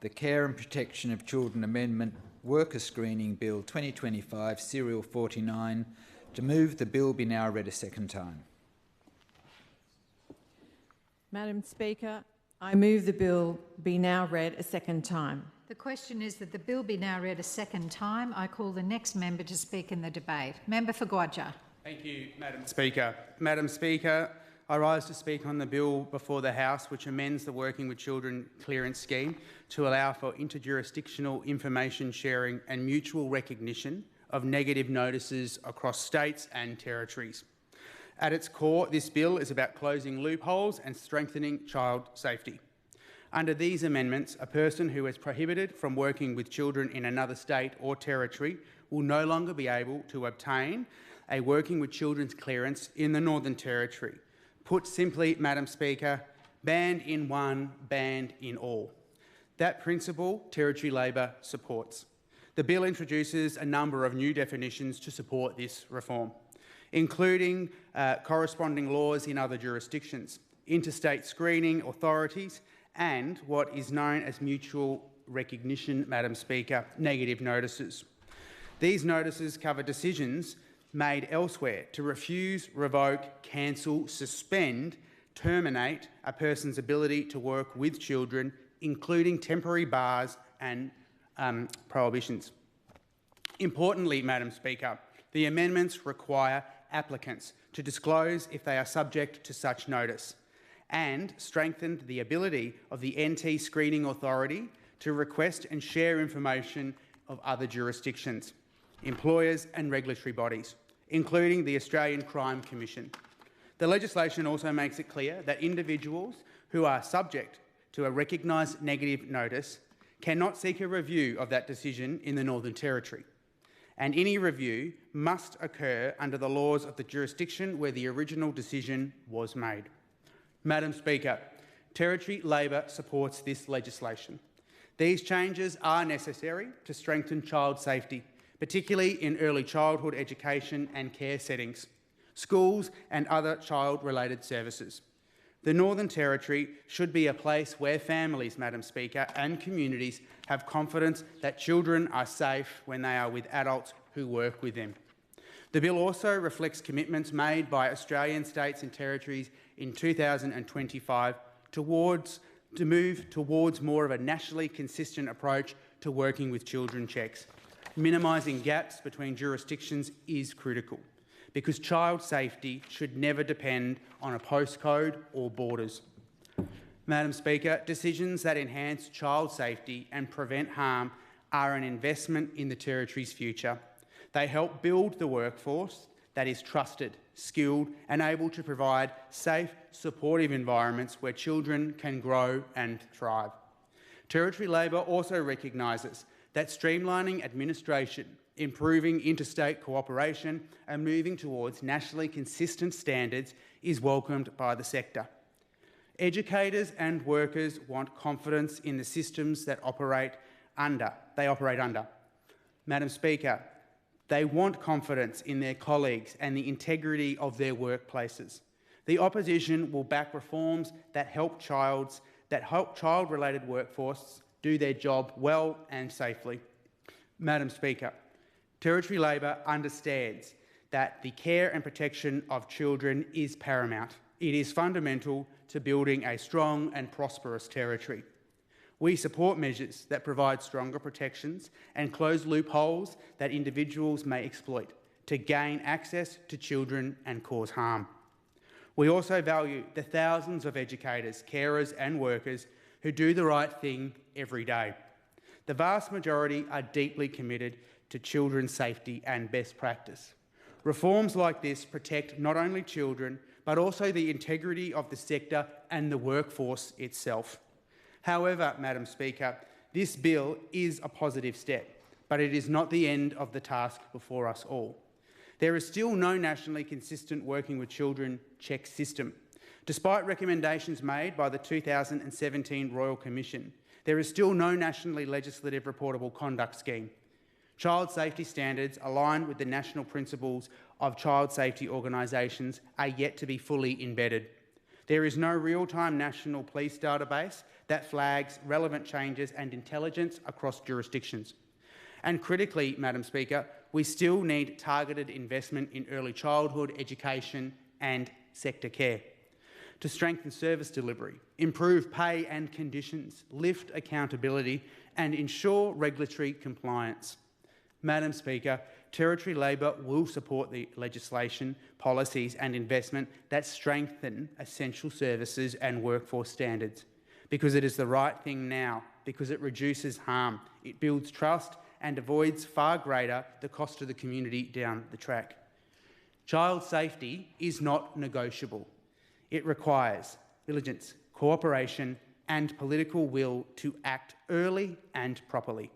the Care and Protection of Children Amendment Worker Screening Bill 2025, Serial 49, to move the bill be now read a second time. Madam Speaker, I move the bill be now read a second time. The question is that the bill be now read a second time. I call the next member to speak in the debate. Member for 𝘊𝘬𝘳𝘵. Thank you, Madam Speaker. Madam Speaker, I rise to speak on the bill before the House which amends the Working with Children Clearance Scheme to allow for interjurisdictional information sharing and mutual recognition of negative notices across states and territories. At its core, this bill is about closing loopholes and strengthening child safety. Under these amendments, a person who is prohibited from working with children in another state or territory will no longer be able to obtain a Working with Children's clearance in the Northern Territory. Put simply, Madam Speaker, banned in one, banned in all. That principle Territory Labor supports. The bill introduces a number of new definitions to support this reform, including corresponding laws in other jurisdictions, interstate screening authorities, and what is known as mutual recognition, Madam Speaker, negative notices. These notices cover decisions made elsewhere to refuse, revoke, cancel, suspend, terminate a person's ability to work with children, including temporary bars and prohibitions. Importantly, Madam Speaker, the amendments require applicants to disclose if they are subject to such notice and strengthened the ability of the NT Screening Authority to request and share information of other jurisdictions, employers and regulatory bodies, including the Australian Crime Commission. The legislation also makes it clear that individuals who are subject to a recognised negative notice cannot seek a review of that decision in the Northern Territory, and any review must occur under the laws of the jurisdiction where the original decision was made. Madam Speaker, Territory Labor supports this legislation. These changes are necessary to strengthen child safety, particularly in early childhood education and care settings, schools and other child-related services. The Northern Territory should be a place where families, Madam Speaker, and communities have confidence that children are safe when they are with adults who work with them. The bill also reflects commitments made by Australian states and territories in 2025 to move towards more of a nationally consistent approach to working with children checks. Minimising gaps between jurisdictions is critical because child safety should never depend on a postcode or borders. Madam Speaker, decisions that enhance child safety and prevent harm are an investment in the Territory's future. They help build the workforce that is trusted, skilled and able to provide safe, supportive environments where children can grow and thrive. Territory Labor also recognises that streamlining administration, improving interstate cooperation and moving towards nationally consistent standards is welcomed by the sector. Educators and workers want confidence in the systems that they operate under. Madam Speaker, they want confidence in their colleagues and the integrity of their workplaces. The opposition will back reforms that help child-related workforce do their job well and safely. Madam Speaker, Territory Labor understands that the care and protection of children is paramount. It is fundamental to building a strong and prosperous territory. We support measures that provide stronger protections and close loopholes that individuals may exploit to gain access to children and cause harm. We also value the thousands of educators, carers and workers who do the right thing every day. The vast majority are deeply committed to children's safety and best practice. Reforms like this protect not only children, but also the integrity of the sector and the workforce itself. However, Madam Speaker, this bill is a positive step, but it is not the end of the task before us all. There is still no nationally consistent Working with Children check system. Despite recommendations made by the 2017 Royal Commission, there is still no nationally legislative reportable conduct scheme. Child safety standards aligned with the national principles of child safety organisations are yet to be fully embedded. There is no real-time national police database that flags relevant changes and intelligence across jurisdictions. And critically, Madam Speaker, we still need targeted investment in early childhood education and sector care to strengthen service delivery, improve pay and conditions, lift accountability and ensure regulatory compliance. Madam Speaker, Territory Labor will support the legislation, policies and investment that strengthen essential services and workforce standards, because it is the right thing now, because it reduces harm, it builds trust and avoids far greater the cost to the community down the track. Child safety is not negotiable. It requires diligence, cooperation and political will to act early and properly.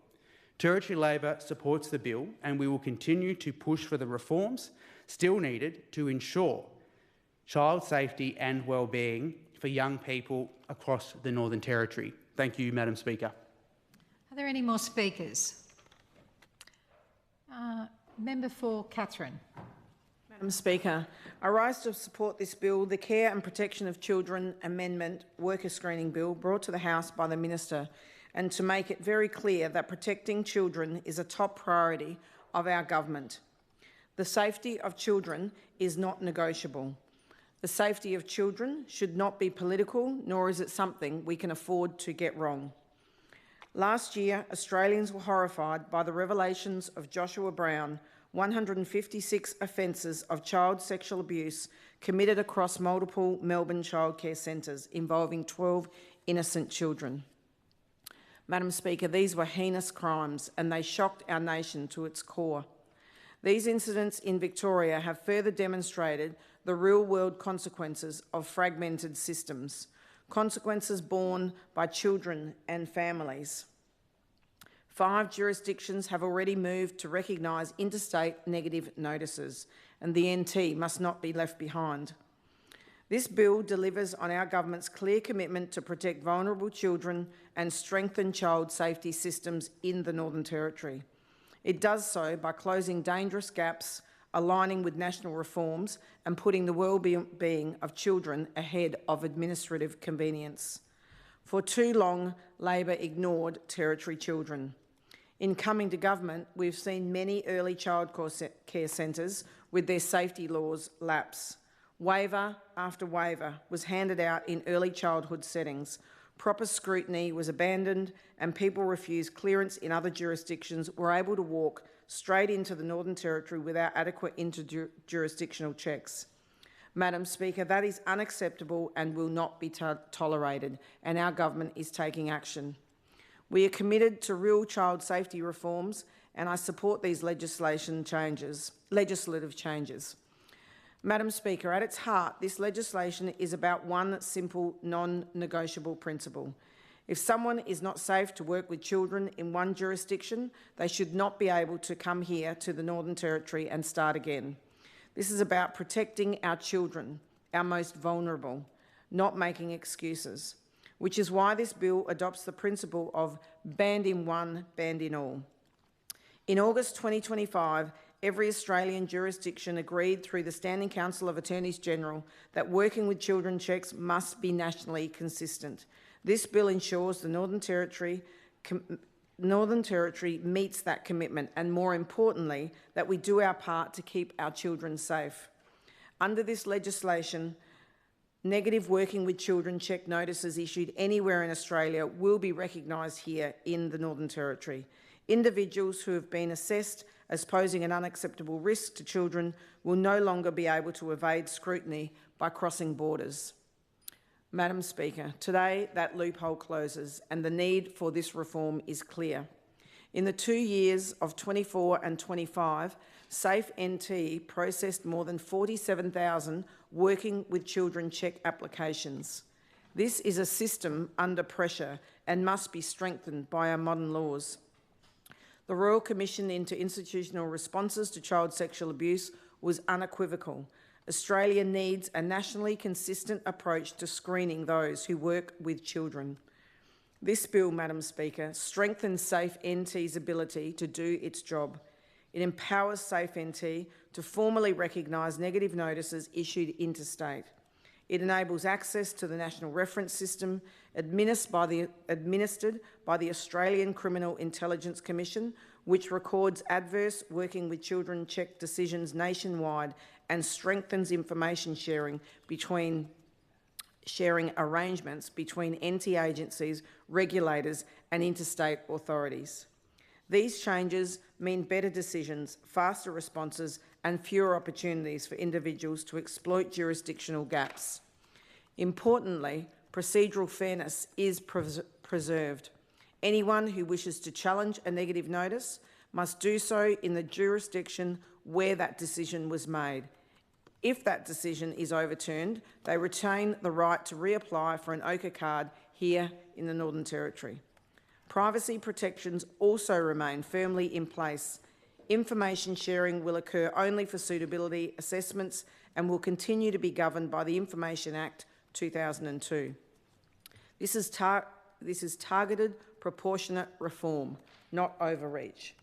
Territory Labor supports the bill and we will continue to push for the reforms still needed to ensure child safety and well-being for young people across the Northern Territory. Thank you, Madam Speaker. Are there any more speakers? Member for Katherine. Madam Speaker, I rise to support this bill, the Care and Protection of Children Amendment Worker Screening Bill, brought to the House by the Minister, and to make it very clear that protecting children is a top priority of our government. The safety of children is not negotiable. The safety of children should not be political, nor is it something we can afford to get wrong. Last year, Australians were horrified by the revelations of Joshua Brown, 156 offences of child sexual abuse committed across multiple Melbourne childcare centres involving 12 innocent children. Madam Speaker, these were heinous crimes and they shocked our nation to its core. These incidents in Victoria have further demonstrated the real-world consequences of fragmented systems, consequences borne by children and families. 5 jurisdictions have already moved to recognise interstate negative notices, and the NT must not be left behind. This bill delivers on our government's clear commitment to protect vulnerable children and strengthen child safety systems in the Northern Territory. It does so by closing dangerous gaps, aligning with national reforms and putting the well-being of children ahead of administrative convenience. For too long, Labor ignored Territory children. In coming to government, we've seen many early childcare centres with their safety laws lapse. Waiver after waiver was handed out in early childhood settings. Proper scrutiny was abandoned and people refused clearance in other jurisdictions were able to walk straight into the Northern Territory without adequate interjurisdictional checks. Madam Speaker, that is unacceptable and will not be tolerated, and our government is taking action. We are committed to real child safety reforms and I support these legislative changes. Madam Speaker, at its heart, this legislation is about one simple, non-negotiable principle. If someone is not safe to work with children in one jurisdiction, they should not be able to come here to the Northern Territory and start again. This is about protecting our children, our most vulnerable, not making excuses, which is why this bill adopts the principle of band in one, band in all. In August 2025, every Australian jurisdiction agreed through the Standing Council of Attorneys General that working with children checks must be nationally consistent. This bill ensures the Northern Territory meets that commitment and, more importantly, that we do our part to keep our children safe. Under this legislation, negative working with children check notices issued anywhere in Australia will be recognised here in the Northern Territory. Individuals who have been assessed as posing an unacceptable risk to children will no longer be able to evade scrutiny by crossing borders. Madam Speaker, today that loophole closes and the need for this reform is clear. In the 2 years of 24 and 25, Safe NT processed more than 47,000 working with children check applications. This is a system under pressure and must be strengthened by our modern laws. The Royal Commission into Institutional Responses to Child Sexual Abuse was unequivocal. Australia needs a nationally consistent approach to screening those who work with children. This bill, Madam Speaker, strengthens Safe NT's ability to do its job. It empowers Safe NT to formally recognise negative notices issued interstate. It enables access to the National Reference System administered by the Australian Criminal Intelligence Commission, which records adverse working with children check decisions nationwide and strengthens information sharing arrangements between NT agencies, regulators and interstate authorities. These changes mean better decisions, faster responses and fewer opportunities for individuals to exploit jurisdictional gaps. Importantly, procedural fairness is preserved. Anyone who wishes to challenge a negative notice must do so in the jurisdiction where that decision was made. If that decision is overturned, they retain the right to reapply for an ochre card here in the Northern Territory. Privacy protections also remain firmly in place. Information sharing will occur only for suitability assessments and will continue to be governed by the Information Act 2002. This is targeted, proportionate reform, not overreach.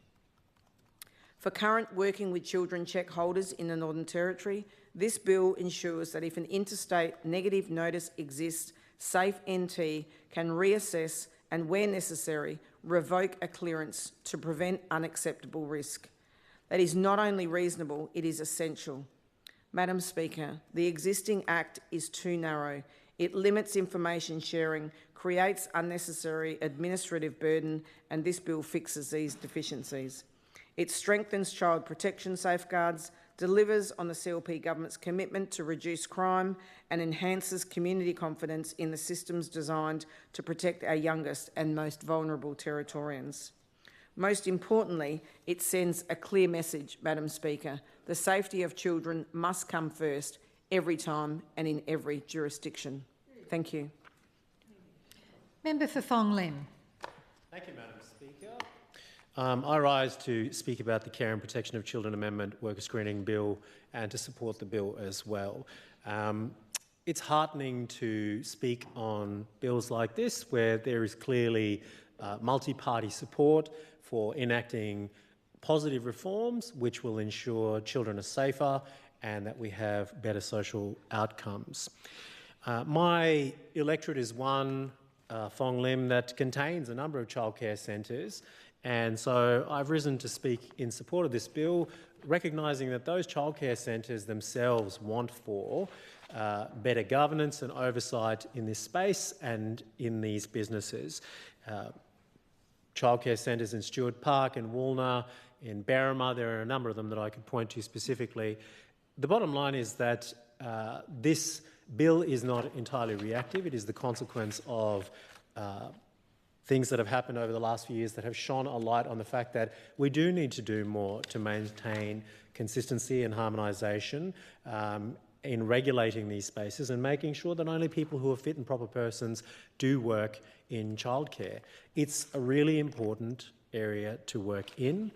For current working with children cheque holders in the Northern Territory, this bill ensures that if an interstate negative notice exists, Safe NT can reassess and, where necessary, revoke a clearance to prevent unacceptable risk. That is not only reasonable, it is essential. Madam Speaker, the existing Act is too narrow. It limits information sharing, creates unnecessary administrative burden, and this bill fixes these deficiencies. It strengthens child protection safeguards, delivers on the CLP government's commitment to reduce crime and enhances community confidence in the systems designed to protect our youngest and most vulnerable Territorians. Most importantly, it sends a clear message, Madam Speaker. The safety of children must come first, every time and in every jurisdiction. Thank you. Member for 𝘊𝘠𝘬𝘠. Thank you, Madam Speaker. I rise to speak about the Care and Protection of Children Amendment Worker Screening Bill and to support the bill as well. It's heartening to speak on bills like this where there is clearly multi-party support for enacting positive reforms which will ensure children are safer and that we have better social outcomes. My electorate is one 𝘊𝘠𝘬𝘠 that contains a number of childcare centres, and so I've risen to speak in support of this bill, recognising that those childcare centres themselves want for better governance and oversight in this space and in these businesses. Childcare centres in Stuart Park, in 𝘊𝘠𝘪, in 𝘗𝘂𝘓𝑚𝑎, there are a number of them that I could point to specifically. The bottom line is that this bill is not entirely reactive. It is the consequence of things that have happened over the last few years that have shone a light on the fact that we do need to do more to maintain consistency and harmonisation in regulating these spaces and making sure that only people who are fit and proper persons do work in childcare. It's a really important area to work in.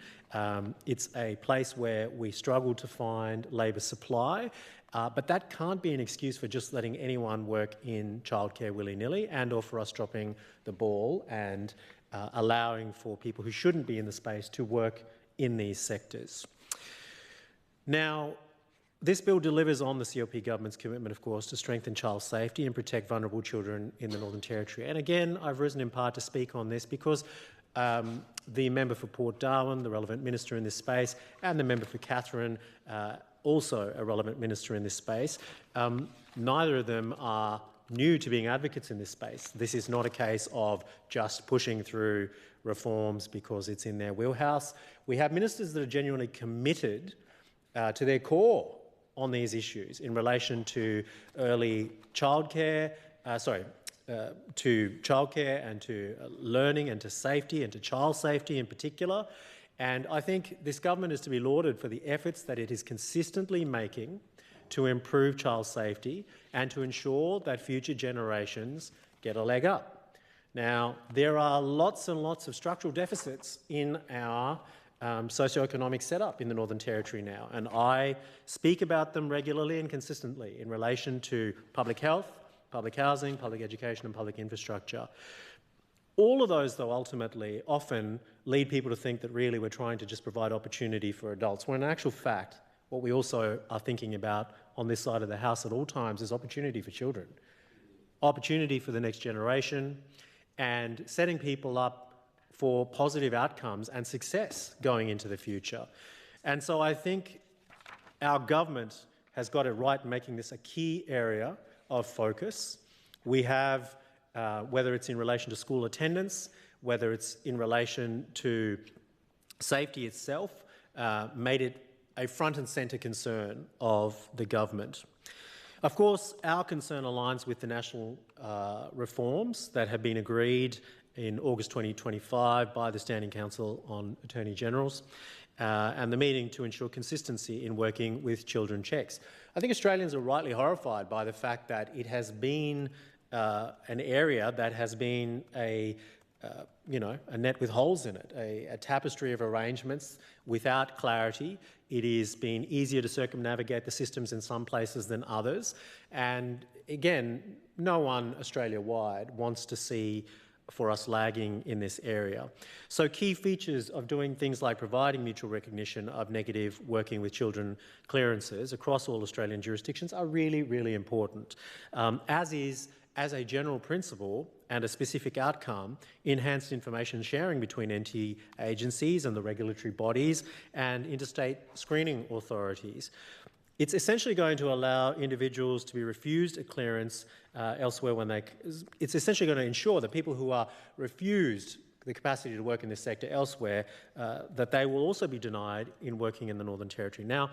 It's a place where we struggle to find labour supply, but that can't be an excuse for just letting anyone work in childcare willy-nilly and or for us dropping the ball and allowing for people who shouldn't be in the space to work in these sectors. Now, this bill delivers on the CLP government's commitment, of course, to strengthen child safety and protect vulnerable children in the Northern Territory. And again, I've risen in part to speak on this because the member for Port Darwin, the relevant minister in this space, and the member for Katherine, also a relevant minister in this space, neither of them are new to being advocates in this space. This is not a case of just pushing through reforms because it's in their wheelhouse. We have ministers that are genuinely committed to their core on these issues in relation to early childcare, to childcare and to learning and to safety and to child safety in particular. And I think this government is to be lauded for the efforts that it is consistently making to improve child safety and to ensure that future generations get a leg up. Now, there are lots and lots of structural deficits in our socioeconomic setup in the Northern Territory now, and I speak about them regularly and consistently in relation to public health, public housing, public education and public infrastructure. All of those, though, ultimately often lead people to think that really we're trying to just provide opportunity for adults, when in actual fact what we also are thinking about on this side of the House at all times is opportunity for children, opportunity for the next generation, and setting people up for positive outcomes and success going into the future. And so I think our government has got it right in making this a key area of focus. We have, whether it's in relation to school attendance, whether it's in relation to safety itself, made it a front and centre concern of the government. Of course, our concern aligns with the national reforms that have been agreed in August 2025 by the Standing Council on Attorney Generals and the meeting to ensure consistency in working with children checks. I think Australians are rightly horrified by the fact that it has been an area that has been a net with holes in it, a tapestry of arrangements without clarity. It has been easier to circumnavigate the systems in some places than others. And again, no one Australia-wide wants to see for us lagging in this area. So key features of doing things like providing mutual recognition of negative working with children clearances across all Australian jurisdictions are really, really important, as a general principle and a specific outcome, enhanced information sharing between NT agencies and the regulatory bodies and interstate screening authorities. It's essentially going to allow individuals to be refused a clearance elsewhere when it's essentially going to ensure that people who are refused the capacity to work in this sector elsewhere, that they will also be denied in working in the Northern Territory. Now,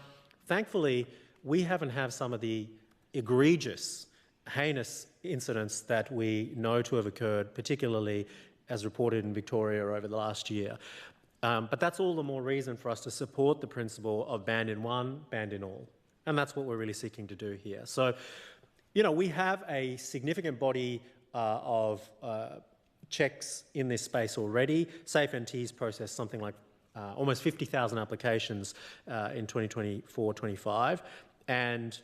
thankfully, we haven't had some of the egregious, heinous incidents that we know to have occurred, particularly as reported in Victoria over the last year. But that's all the more reason for us to support the principle of banned in one, banned in all. And that's what we're really seeking to do here. So, we have a significant body of checks in this space already. SafeNT's processed something like almost 50,000 applications in 2024-25. And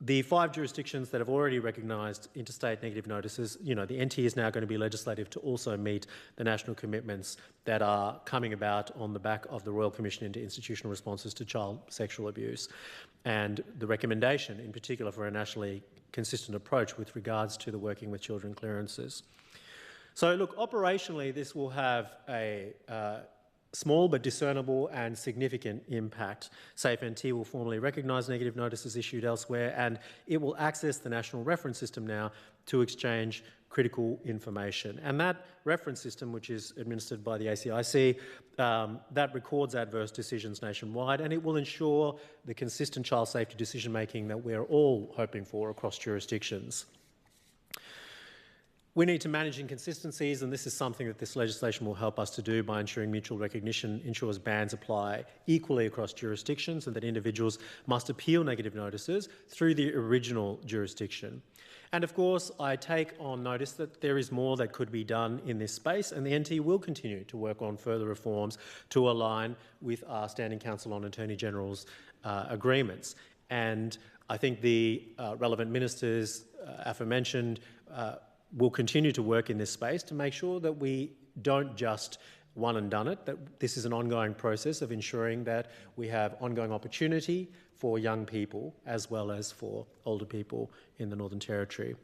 the 5 jurisdictions that have already recognised interstate negative notices, the NT is now going to be legislative to also meet the national commitments that are coming about on the back of the Royal Commission into Institutional Responses to Child Sexual Abuse and the recommendation in particular for a nationally consistent approach with regards to the working with children clearances. So look, operationally this will have a small but discernible and significant impact. SafeNT will formally recognise negative notices issued elsewhere, and it will access the national reference system now to exchange critical information. And that reference system, which is administered by the ACIC, that records adverse decisions nationwide, and it will ensure the consistent child safety decision-making that we're all hoping for across jurisdictions. We need to manage inconsistencies, and this is something that this legislation will help us to do by ensuring mutual recognition ensures bans apply equally across jurisdictions and that individuals must appeal negative notices through the original jurisdiction. And of course, I take on notice that there is more that could be done in this space, and the NT will continue to work on further reforms to align with our Standing Council on Attorney General's agreements. And I think the relevant ministers aforementioned will continue to work in this space to make sure that we don't just one and done it, that this is an ongoing process of ensuring that we have ongoing opportunity for young people as well as for older people in the Northern Territory.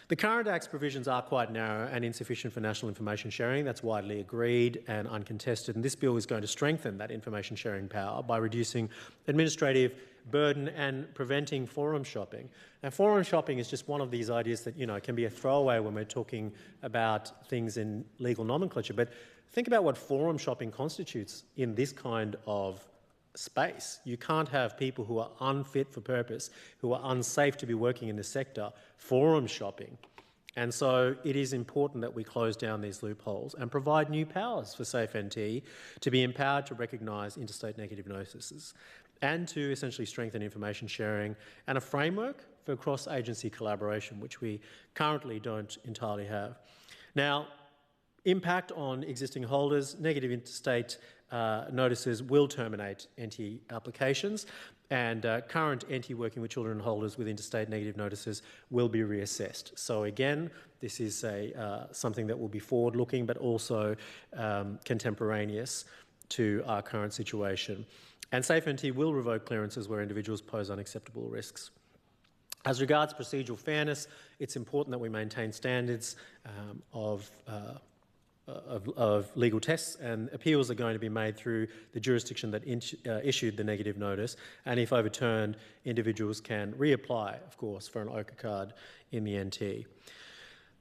The current Act's provisions are quite narrow and insufficient for national information sharing. That's widely agreed and uncontested, and this bill is going to strengthen that information sharing power by reducing administrative burden and preventing forum shopping. Now, forum shopping is just one of these ideas that, can be a throwaway when we're talking about things in legal nomenclature, but think about what forum shopping constitutes in this kind of space. You can't have people who are unfit for purpose, who are unsafe to be working in this sector, forum shopping. And so it is important that we close down these loopholes and provide new powers for SafeNT to be empowered to recognise interstate negative notices and to essentially strengthen information sharing and a framework for cross-agency collaboration, which we currently don't entirely have. Now, impact on existing holders, negative interstate notices will terminate NT applications, and current NT working with children holders with interstate negative notices will be reassessed. So again, this is something that will be forward-looking but also contemporaneous to our current situation. And SafeNT will revoke clearances where individuals pose unacceptable risks. As regards procedural fairness, it's important that we maintain standards of legal tests, and appeals are going to be made through the jurisdiction that issued the negative notice, and if overturned, individuals can reapply, of course, for an ochre card in the NT.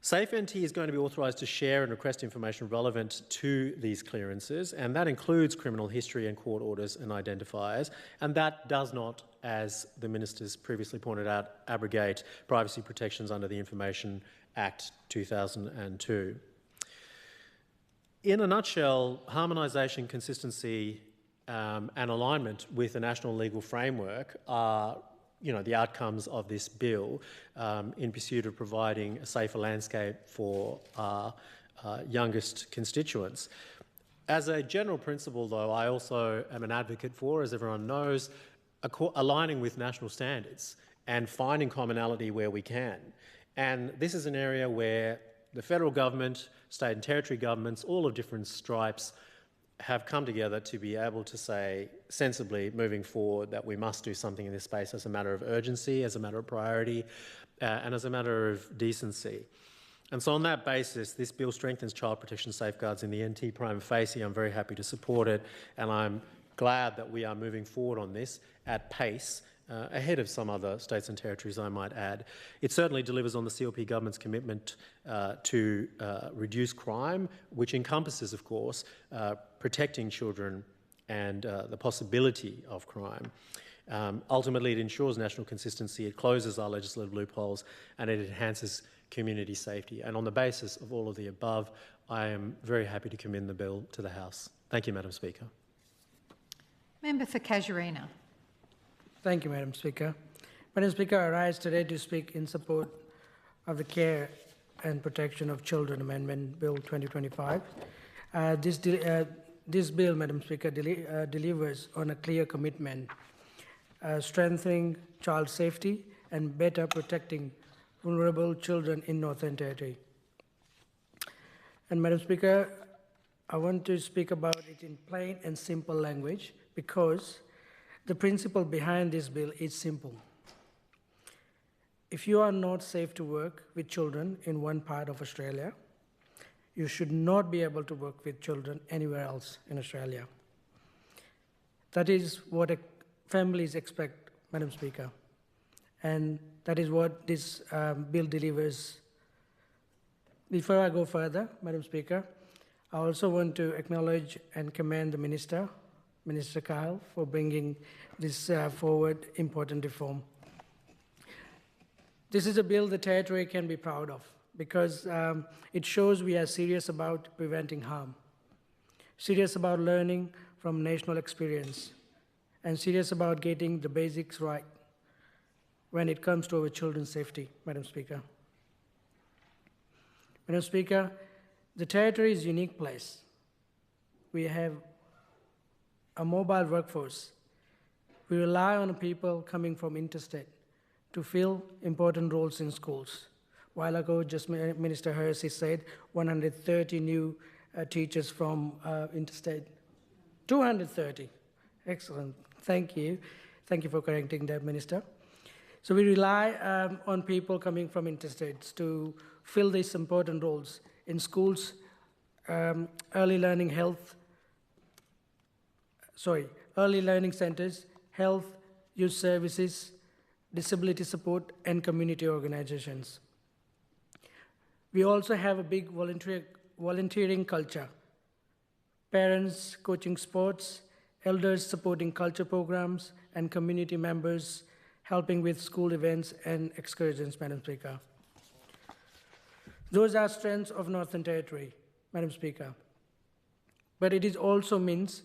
SafeNT is going to be authorised to share and request information relevant to these clearances, and that includes criminal history and court orders and identifiers, and that does not, as the ministers previously pointed out, abrogate privacy protections under the Information Act 2002. In a nutshell, harmonisation, consistency and alignment with the national legal framework are the outcomes of this bill in pursuit of providing a safer landscape for our youngest constituents. As a general principle, though, I also am an advocate for, as everyone knows, aligning with national standards and finding commonality where we can. And this is an area where the federal government, state and territory governments, all of different stripes, have come together to be able to say sensibly moving forward that we must do something in this space as a matter of urgency, as a matter of priority, and as a matter of decency. And so on that basis, this bill strengthens child protection safeguards in the NT prima facie. I'm very happy to support it, and I'm glad that we are moving forward on this at pace, ahead of some other states and territories, I might add. It certainly delivers on the CLP government's commitment to reduce crime, which encompasses, of course, protecting children and the possibility of crime. Ultimately, it ensures national consistency, it closes our legislative loopholes, and it enhances community safety. And on the basis of all of the above, I am very happy to commend the bill to the House. Thank you, Madam Speaker. Member for Casuarina. Thank you, Madam Speaker. Madam Speaker, I rise today to speak in support of the Care and Protection of Children Amendment Bill 2025. This bill, Madam Speaker, delivers on a clear commitment, strengthening child safety and better protecting vulnerable children in Northern Territory. And Madam Speaker, I want to speak about it in plain and simple language because the principle behind this bill is simple. If you are not safe to work with children in one part of Australia, you should not be able to work with children anywhere else in Australia. That is what families expect, Madam Speaker, and that is what this bill delivers. Before I go further, Madam Speaker, I also want to acknowledge and commend the Minister, Minister Kyle, for bringing this forward important reform. This is a bill the Territory can be proud of because it shows we are serious about preventing harm, serious about learning from national experience, and serious about getting the basics right when it comes to our children's safety, Madam Speaker. Madam Speaker, the Territory is a unique place. We have a mobile workforce. We rely on people coming from interstate to fill important roles in schools. A while ago, just Minister Hersey said 130 new teachers from interstate. 230. Excellent. Thank you. Thank you for correcting that, Minister. So we rely on people coming from interstates to fill these important roles in schools, early learning centres, health, youth services, disability support, and community organisations. We also have a big volunteering culture. Parents coaching sports, elders supporting culture programs, and community members helping with school events and excursions, Madam Speaker. Those are strengths of Northern Territory, Madam Speaker. But it also means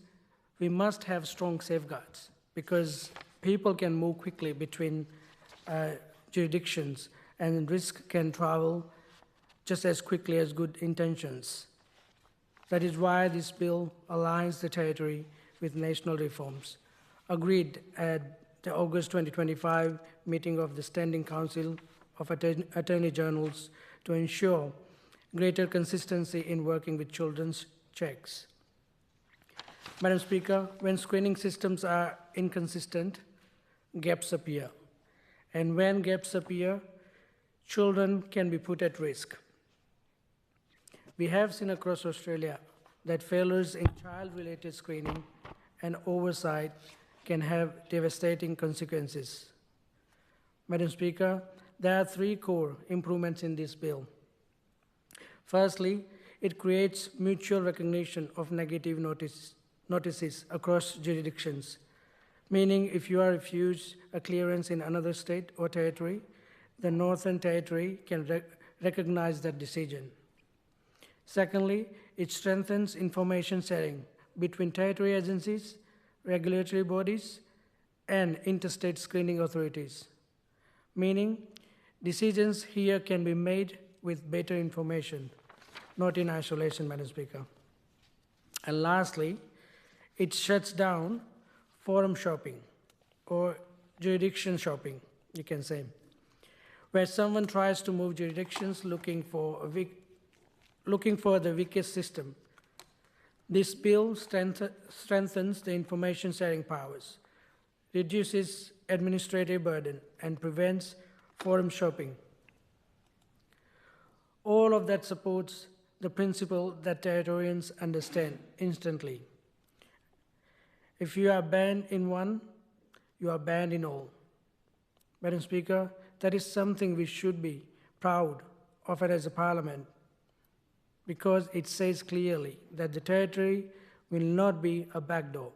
we must have strong safeguards because people can move quickly between jurisdictions and risk can travel just as quickly as good intentions. That is why this bill aligns the Territory with national reforms agreed at the August 2025 meeting of the Standing Council of Attorney Generals to ensure greater consistency in working with children's checks. Madam Speaker, when screening systems are inconsistent, gaps appear. And when gaps appear, children can be put at risk. We have seen across Australia that failures in child-related screening and oversight can have devastating consequences. Madam Speaker, there are three core improvements in this bill. Firstly, it creates mutual recognition of negative notices across jurisdictions, meaning if you are refused a clearance in another state or territory, the Northern Territory can recognize that decision. Secondly, it strengthens information sharing between territory agencies, regulatory bodies, and interstate screening authorities, meaning decisions here can be made with better information, not in isolation, Madam Speaker. And lastly, it shuts down forum shopping or jurisdiction shopping, you can say, where someone tries to move jurisdictions looking for the weakest system. This bill strengthens the information sharing powers, reduces administrative burden, and prevents forum shopping. All of that supports the principle that Territorians understand instantly. If you are banned in one, you are banned in all. Madam Speaker, that is something we should be proud of it as a parliament, because it says clearly that the territory will not be a backdoor.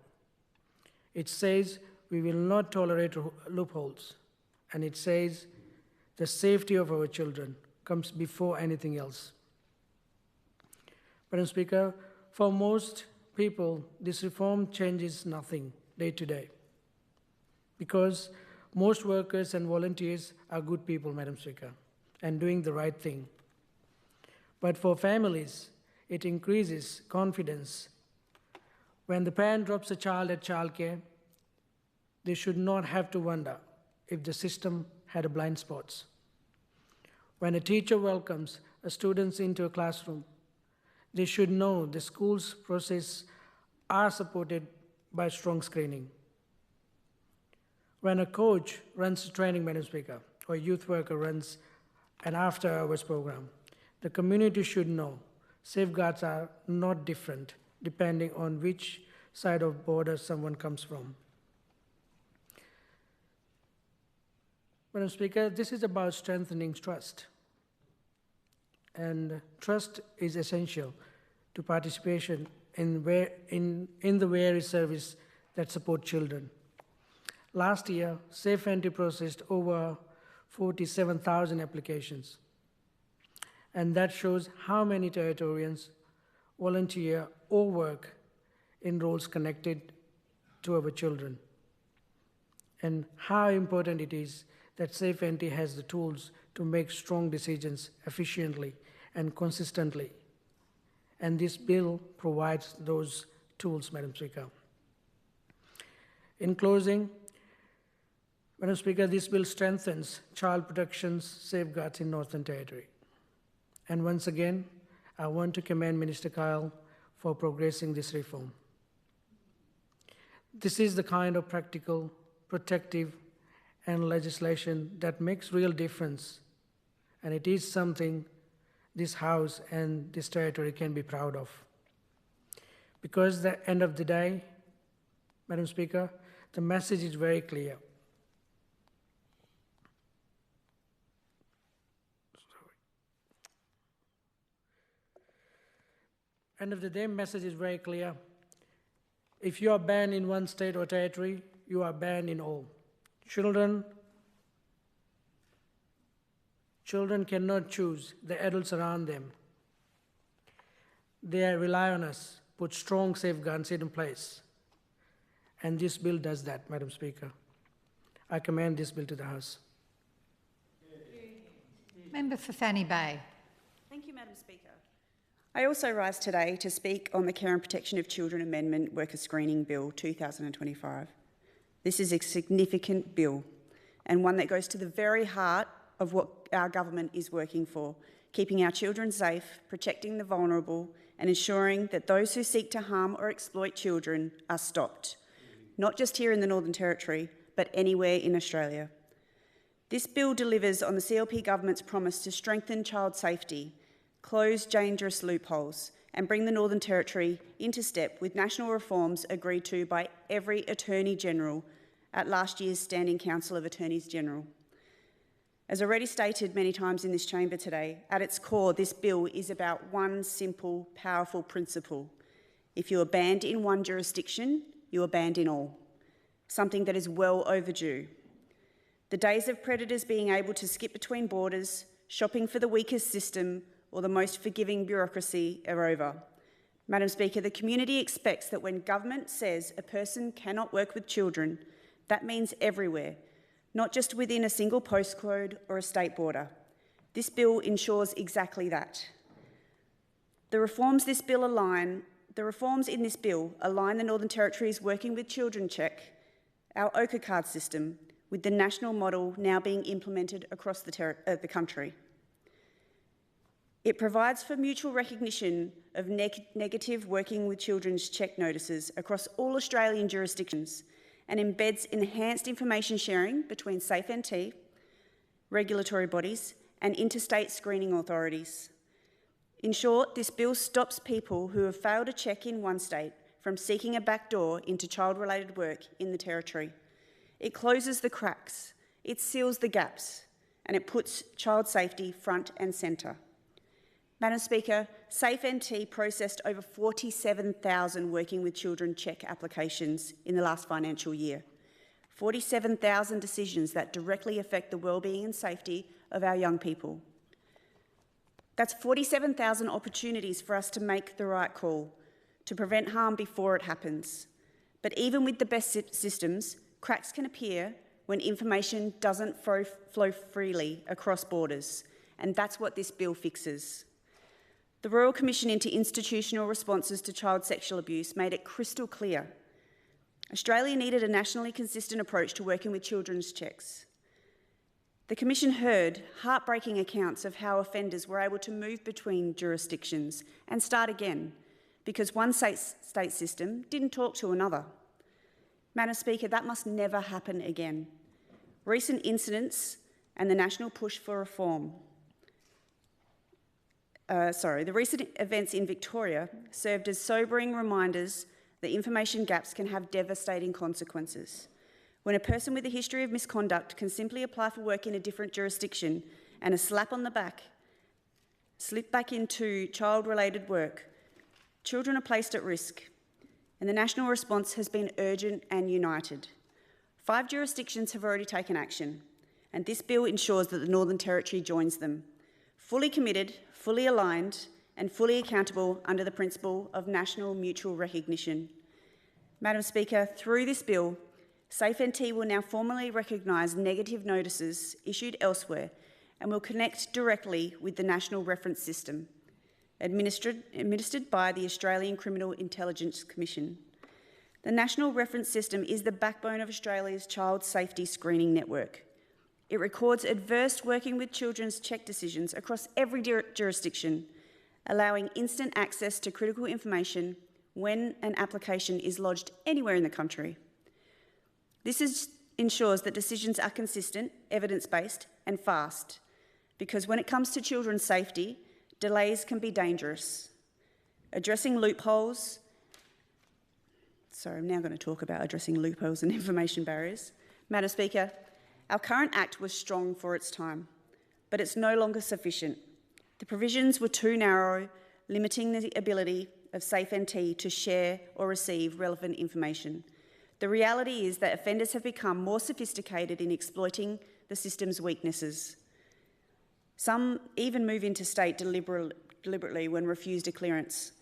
It says we will not tolerate loopholes, and it says the safety of our children comes before anything else. Madam Speaker, for most people, this reform changes nothing day to day, because most workers and volunteers are good people, Madam Speaker, and doing the right thing. But for families, it increases confidence. When the parent drops a child at childcare, they should not have to wonder if the system had blind spots. When a teacher welcomes a student into a classroom, they should know the school's process are supported by strong screening. When a coach runs training, Madam Speaker, or a youth worker runs an after-hours program, the community should know safeguards are not different depending on which side of border someone comes from. Madam Speaker, this is about strengthening trust. And trust is essential to participation in the various services that support children. Last year, Safe Entry processed over 47,000 applications. And that shows how many Territorians volunteer or work in roles connected to our children, and how important it is that Safe Entry has the tools to make strong decisions efficiently and consistently. And this bill provides those tools, Madam Speaker. In closing, Madam Speaker, this bill strengthens child protection safeguards in Northern Territory. And once again, I want to commend Minister Kyle for progressing this reform. This is the kind of practical, protective, and legislation that makes real difference, and it is something this House and this territory can be proud of. Because at the end of the day, Madam Speaker, the message is very clear. End of the day, message is very clear. If you are banned in one state or territory, you are banned in all. Children cannot choose the adults around them. They rely on us, put strong safeguards in place. And this bill does that, Madam Speaker. I commend this bill to the House. Member for Fanny Bay. Thank you, Madam Speaker. I also rise today to speak on the Care and Protection of Children Amendment Worker Screening Bill 2025. This is a significant bill and one that goes to the very heart of what our government is working for, keeping our children safe, protecting the vulnerable and ensuring that those who seek to harm or exploit children are stopped, not just here in the Northern Territory, but anywhere in Australia. This bill delivers on the CLP government's promise to strengthen child safety, close dangerous loopholes, and bring the Northern Territory into step with national reforms agreed to by every Attorney-General at last year's Standing Council of Attorneys General. As already stated many times in this chamber today, at its core, this bill is about one simple, powerful principle. If you are banned in one jurisdiction, you are banned in all, something that is well overdue. The days of predators being able to skip between borders, shopping for the weakest system or the most forgiving bureaucracy are over. Madam Speaker, the community expects that when government says a person cannot work with children, that means everywhere, not just within a single postcode or a state border. This bill ensures exactly that. The reforms in this bill align the Northern Territory's Working with Children check, our OCA card system, with the national model now being implemented across the country. It provides for mutual recognition of negative Working with Children's check notices across all Australian jurisdictions and embeds enhanced information sharing between SafeNT, regulatory bodies and interstate screening authorities. In short, this bill stops people who have failed a check in one state from seeking a backdoor into child-related work in the Territory. It closes the cracks, it seals the gaps, and it puts child safety front and centre. Madam Speaker, SafeNT processed over 47,000 Working with Children check applications in the last financial year. 47,000 decisions that directly affect the wellbeing and safety of our young people. That's 47,000 opportunities for us to make the right call, to prevent harm before it happens. But even with the best systems, cracks can appear when information doesn't flow freely across borders, and that's what this bill fixes. The Royal Commission into Institutional Responses to Child Sexual Abuse made it crystal clear. Australia needed a nationally consistent approach to working with children's checks. The Commission heard heartbreaking accounts of how offenders were able to move between jurisdictions and start again because one state system didn't talk to another. Madam Speaker, that must never happen again. Recent incidents and the national push for reform the recent events in Victoria served as sobering reminders that information gaps can have devastating consequences. When a person with a history of misconduct can simply apply for work in a different jurisdiction and a slap on the back, slip back into child-related work, children are placed at risk, and the national response has been urgent and united. 5 jurisdictions have already taken action, and this bill ensures that the Northern Territory joins them, fully committed, fully aligned and fully accountable under the principle of national mutual recognition. Madam Speaker, through this bill, SafeNT will now formally recognise negative notices issued elsewhere and will connect directly with the National Reference System, administered by the Australian Criminal Intelligence Commission. The National Reference System is the backbone of Australia's child safety screening network. It records adverse Working with Children's check decisions across every jurisdiction, allowing instant access to critical information when an application is lodged anywhere in the country. This ensures that decisions are consistent, evidence-based and fast, because when it comes to children's safety, delays can be dangerous. Addressing loopholes, I'm now going to talk about addressing loopholes and information barriers. Madam Speaker, our current Act was strong for its time, but it's no longer sufficient. The provisions were too narrow, limiting the ability of SafeNT to share or receive relevant information. The reality is that offenders have become more sophisticated in exploiting the system's weaknesses. Some even move interstate deliberately when refused a clearance,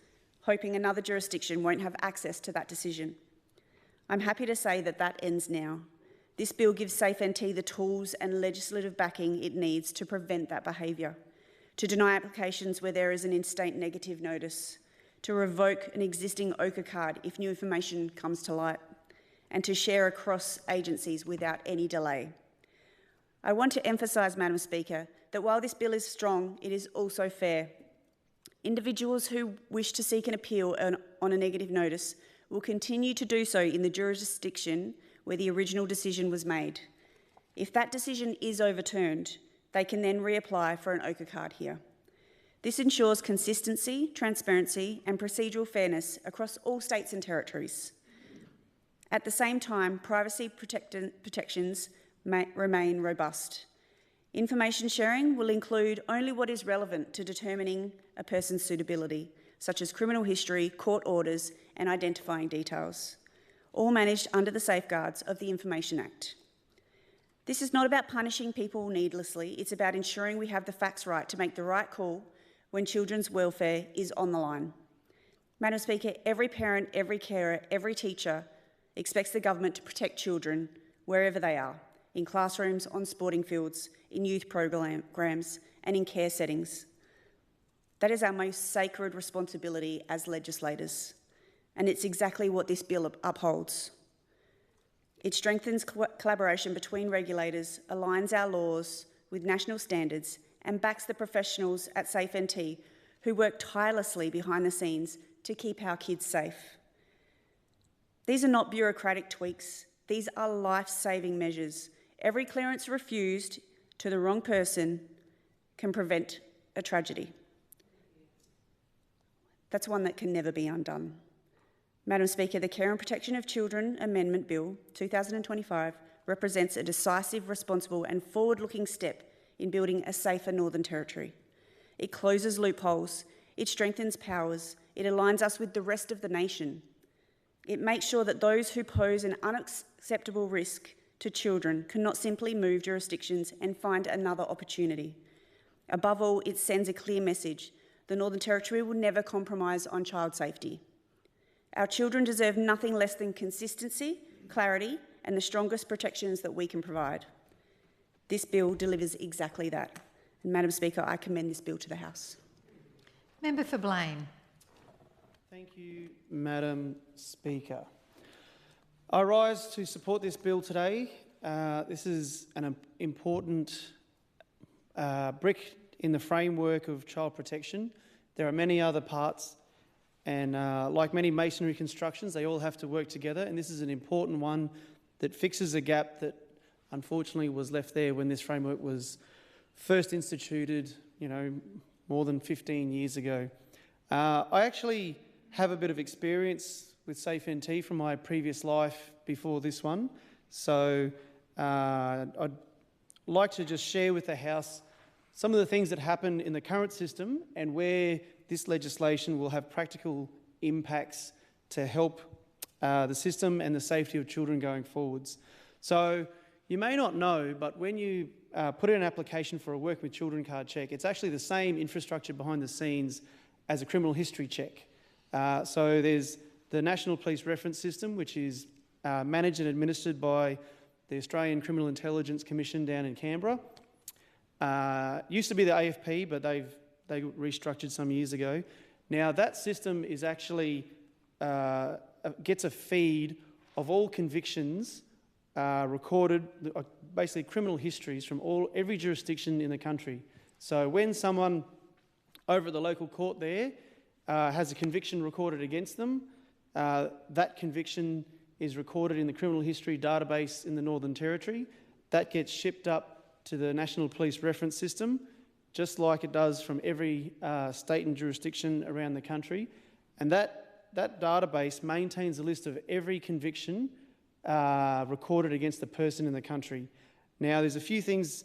hoping another jurisdiction won't have access to that decision. I'm happy to say that that ends now. This bill gives SafeNT the tools and legislative backing it needs to prevent that behaviour, to deny applications where there is an instant negative notice, to revoke an existing OCA card if new information comes to light, and to share across agencies without any delay. I want to emphasise, Madam Speaker, that while this bill is strong, it is also fair. Individuals who wish to seek an appeal on a negative notice will continue to do so in the jurisdiction where the original decision was made. If that decision is overturned, they can then reapply for an ochre card here. This ensures consistency, transparency and procedural fairness across all states and territories. At the same time, privacy protections remain robust. Information sharing will include only what is relevant to determining a person's suitability, such as criminal history, court orders and identifying details, all managed under the safeguards of the Information Act. This is not about punishing people needlessly, it's about ensuring we have the facts right to make the right call when children's welfare is on the line. Madam Speaker, every parent, every carer, every teacher expects the government to protect children wherever they are, in classrooms, on sporting fields, in youth programs and in care settings. That is our most sacred responsibility as legislators, and it's exactly what this bill upholds. It strengthens collaboration between regulators, aligns our laws with national standards and backs the professionals at SafeNT who work tirelessly behind the scenes to keep our kids safe. These are not bureaucratic tweaks, these are life-saving measures. Every clearance refused to the wrong person can prevent a tragedy. That's one that can never be undone. Madam Speaker, the Care and Protection of Children Amendment Bill 2025 represents a decisive, responsible and forward-looking step in building a safer Northern Territory. It closes loopholes, it strengthens powers, it aligns us with the rest of the nation. It makes sure that those who pose an unacceptable risk to children cannot simply move jurisdictions and find another opportunity. Above all, it sends a clear message. The Northern Territory will never compromise on child safety. Our children deserve nothing less than consistency, clarity and the strongest protections that we can provide. This bill delivers exactly that. And Madam Speaker, I commend this bill to the House. Member for Blaine. Thank you, Madam Speaker. I rise to support this bill today. This is an important brick in the framework of child protection. There are many other parts, and like many masonry constructions, they all have to work together, and this is an important one that fixes a gap that unfortunately was left there when this framework was first instituted, more than 15 years ago. I actually have a bit of experience with SafeNT from my previous life before this one, so I'd like to just share with the House some of the things that happen in the current system and where this legislation will have practical impacts to help the system and the safety of children going forwards. So you may not know, but when you put in an application for a Work with Children card check, it's actually the same infrastructure behind the scenes as a criminal history check. So there's the National Police Reference System, which is managed and administered by the Australian Criminal Intelligence Commission down in Canberra. Used to be the AFP, but they restructured some years ago. Now that system is actually gets a feed of all convictions recorded, basically criminal histories from every jurisdiction in the country. So when someone over at the local court there has a conviction recorded against them, that conviction is recorded in the criminal history database in the Northern Territory. That gets shipped up to the National Police Reference System, just like it does from every state and jurisdiction around the country. And that database maintains a list of every conviction recorded against a person in the country. Now, there's a few things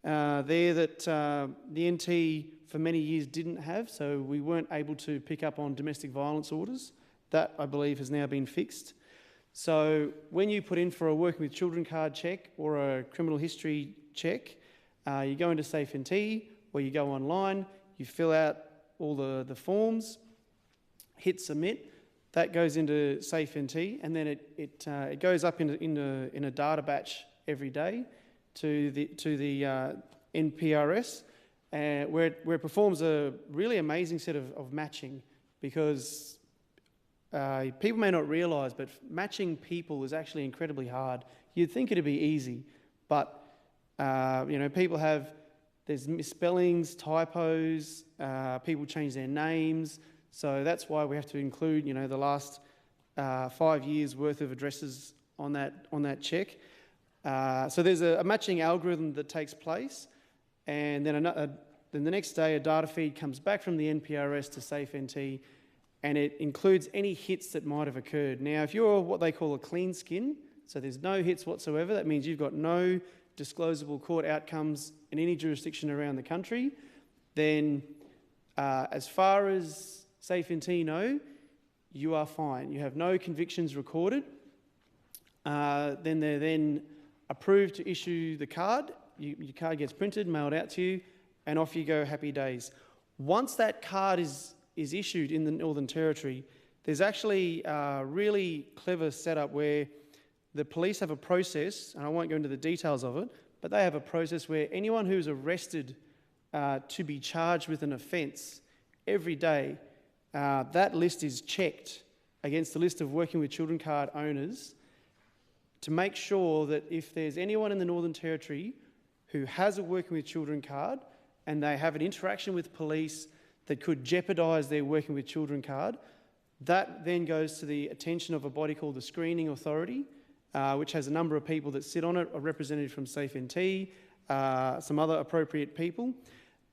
there that the NT for many years didn't have, so we weren't able to pick up on domestic violence orders. That, I believe, has now been fixed. So when you put in for a Working with Children card check or a criminal history check, you go into SafeNT or you go online, you fill out all the forms, hit submit. That goes into SafeNT, and then it goes up in a data batch every day to the NPRS, where it performs a really amazing set of matching, because people may not realise, but matching people is actually incredibly hard. You'd think it'd be easy, but people have there's misspellings, typos, people change their names. So that's why we have to include, the last 5 years worth of addresses on that check. So there's a matching algorithm that takes place, and then the next day a data feed comes back from the NPRS to SafeNT, and it includes any hits that might have occurred. Now, if you're what they call a clean skin, so there's no hits whatsoever, that means you've got no disclosable court outcomes in any jurisdiction around the country, then as far as SafeNT know, you are fine. You have no convictions recorded. Then they're then approved to issue the card. Your card gets printed, mailed out to you, and off you go, happy days. Once that card is issued in the Northern Territory, there's actually a really clever setup where the police have a process, and I won't go into the details of it, but they have a process where anyone who's arrested to be charged with an offence every day, that list is checked against the list of working with children card owners to make sure that if there's anyone in the Northern Territory who has a working with children card and they have an interaction with police that could jeopardise their working with children card, that then goes to the attention of a body called the Screening Authority, which has a number of people that sit on it, a representative from SafeNT, some other appropriate people,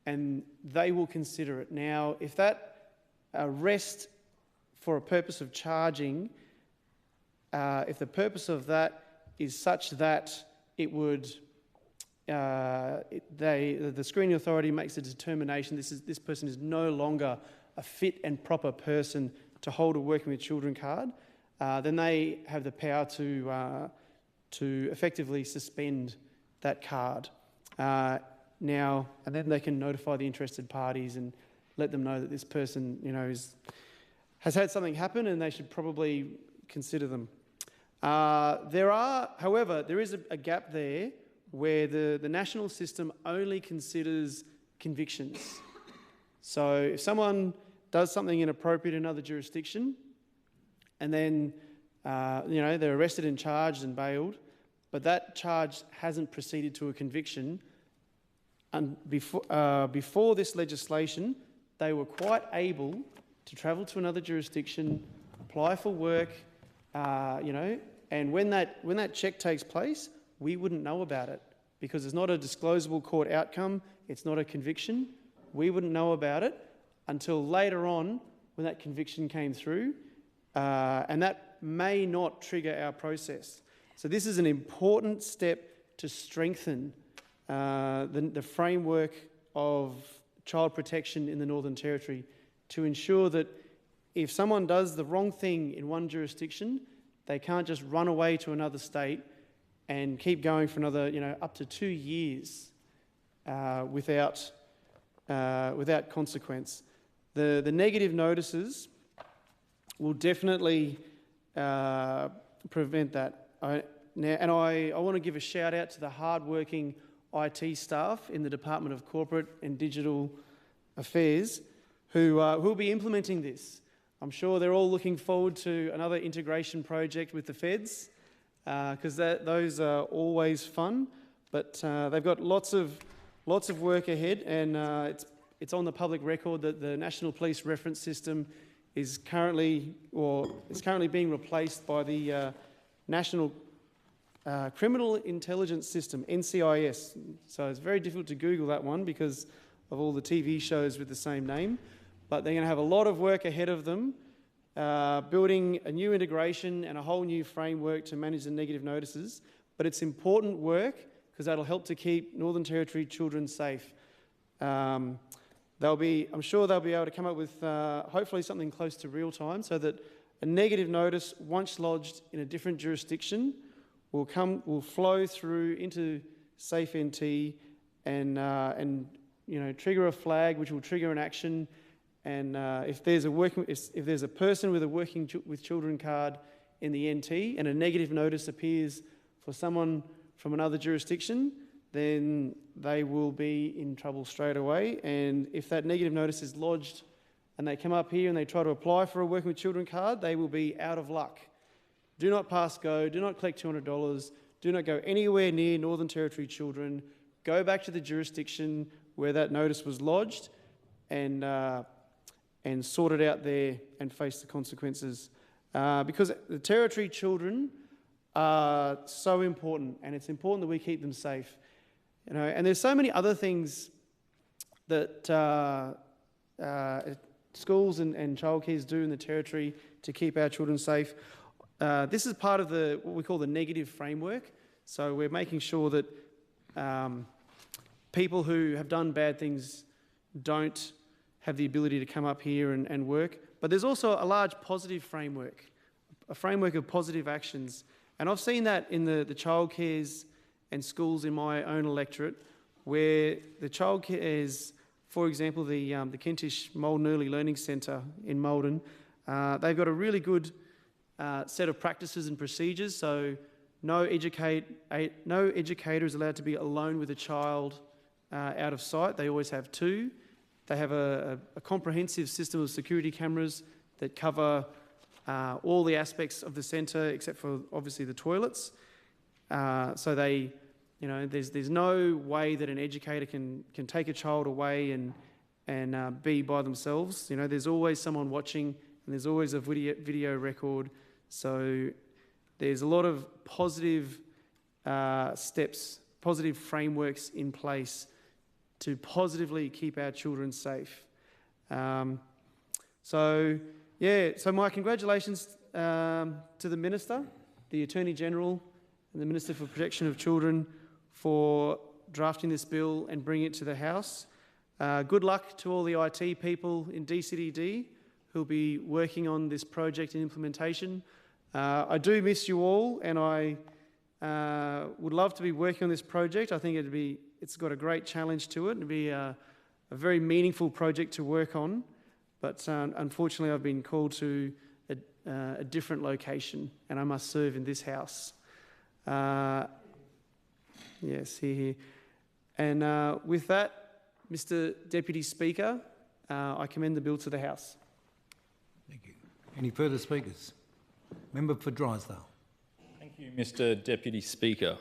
and they will consider it. Now, if that arrest for a purpose of charging, if the purpose of that is such that it would, the Screening Authority makes a determination this person is no longer a fit and proper person to hold a working with children card, then they have the power to effectively suspend that card. Now, and then they can notify the interested parties and let them know that this person, has had something happen and they should probably consider them. However, there is a gap there where the national system only considers convictions. So if someone does something inappropriate in another jurisdiction and then, they're arrested and charged and bailed, but that charge hasn't proceeded to a conviction, and before this legislation, they were quite able to travel to another jurisdiction, apply for work, and when that check takes place, we wouldn't know about it because it's not a disclosable court outcome, it's not a conviction. We wouldn't know about it until later on when that conviction came through, and that may not trigger our process. So this is an important step to strengthen the framework of child protection in the Northern Territory to ensure that if someone does the wrong thing in one jurisdiction, they can't just run away to another state and keep going for another, up to 2 years without consequence. The negative notices will definitely prevent that. I want to give a shout out to the hard-working IT staff in the Department of Corporate and Digital Affairs who will be implementing this. I'm sure they're all looking forward to another integration project with the feds because those are always fun, but they've got lots of work ahead, and it's on the public record that the National Police Reference System is currently being replaced by the National Criminal Intelligence System, NCIS. So it's very difficult to Google that one because of all the TV shows with the same name. But they're going to have a lot of work ahead of them, building a new integration and a whole new framework to manage the negative notices. But it's important work because that'll help to keep Northern Territory children safe. I'm sure they'll be able to come up with hopefully something close to real time so that a negative notice, once lodged in a different jurisdiction, will flow through into SafeNT and trigger a flag, which will trigger an action. And if there's a person with a working with children card in the NT and a negative notice appears for someone from another jurisdiction, then they will be in trouble straight away. And if that negative notice is lodged and they come up here and they try to apply for a working with children card, they will be out of luck. Do not pass go, do not collect $200, do not go anywhere near Northern Territory children, go back to the jurisdiction where that notice was lodged and sort it out there and face the consequences. Because the Territory children are so important, and it's important that we keep them safe. You know, and there's so many other things that schools and childcares do in the Territory to keep our children safe. This is part of what we call the negative framework. So we're making sure that people who have done bad things don't have the ability to come up here and work. But there's also a large positive framework, a framework of positive actions. And I've seen that in the childcares and schools in my own electorate, where the childcares, for example, the 𝘗𝘳𝘵𝘵 Learning Centre in Malden, they've got a really good set of practices and procedures. So no educator is allowed to be alone with a child out of sight. They always have two. They have a comprehensive system of security cameras that cover all the aspects of the centre except for obviously the toilets. So they, you know, there's no way that an educator can take a child away and be by themselves. You know, there's always someone watching, and there's always a video record. So there's a lot of positive steps, positive frameworks in place to positively keep our children safe. So my congratulations to the Minister, the Attorney-General and the Minister for Protection of Children for drafting this bill and bringing it to the House. Good luck to all the IT people in DCDD who'll be working on this project and implementation. I do miss you all, and I would love to be working on this project. I think it's got a great challenge to it. It'd be a very meaningful project to work on, but unfortunately I've been called to a different location, and I must serve in this House. Yes, here. And with that, Mr. Deputy Speaker, I commend the bill to the House. Thank you. Any further speakers? Member for Drysdale. Thank you, Mr. Deputy Speaker.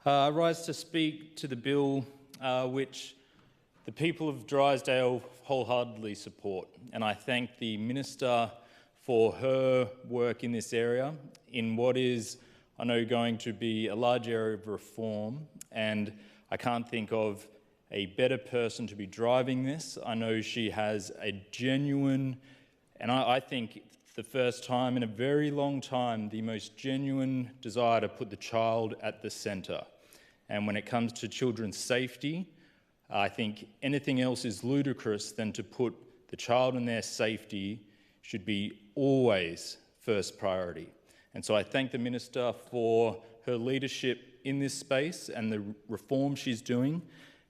I rise to speak to the bill which the people of Drysdale wholeheartedly support, and I thank the Minister for her work in this area in what is, I know, going to be a large area of reform, and I can't think of a better person to be driving this. I know she has a genuine, and I think the first time in a very long time, the most genuine desire to put the child at the centre. And when it comes to children's safety, I think anything else is ludicrous than to put the child and their safety should be always first priority. And so I thank the Minister for her leadership in this space and the reform she's doing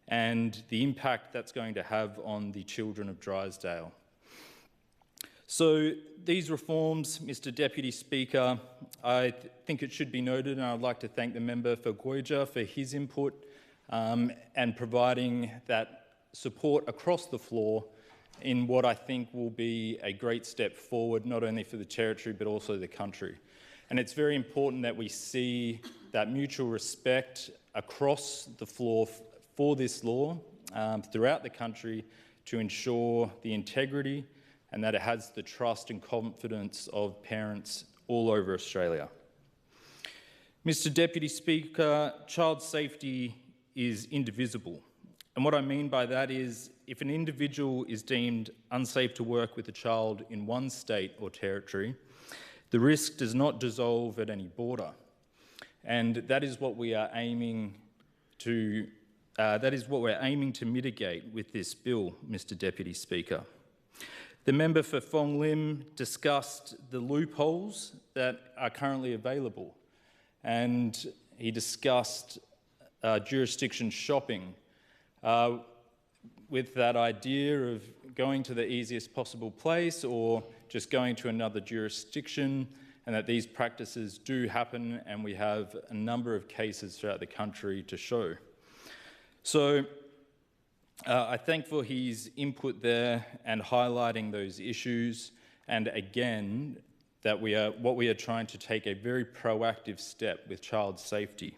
and the impact that's going to have on the children of Drysdale. So these reforms, Mr. Deputy Speaker, I think it should be noted, and I'd like to thank the member for 𝘗𝘳𝘰𝘵 for his input and providing that support across the floor in what I think will be a great step forward, not only for the Territory but also the country. And it's very important that we see that mutual respect across the floor for this law throughout the country to ensure the integrity and that it has the trust and confidence of parents all over Australia. Mr. Deputy Speaker, child safety is indivisible. And what I mean by that is if an individual is deemed unsafe to work with a child in one state or territory, the risk does not dissolve at any border. And that is what we are aiming to mitigate with this bill, Mr. Deputy Speaker. The member for 𝘊𝘠𝘬 Lim discussed the loopholes that are currently available, and he discussed jurisdiction shopping with that idea of going to the easiest possible place or just going to another jurisdiction, and that these practices do happen, and we have a number of cases throughout the country to show. So I thank for his input there and highlighting those issues, and again, that we are trying to take a very proactive step with child safety.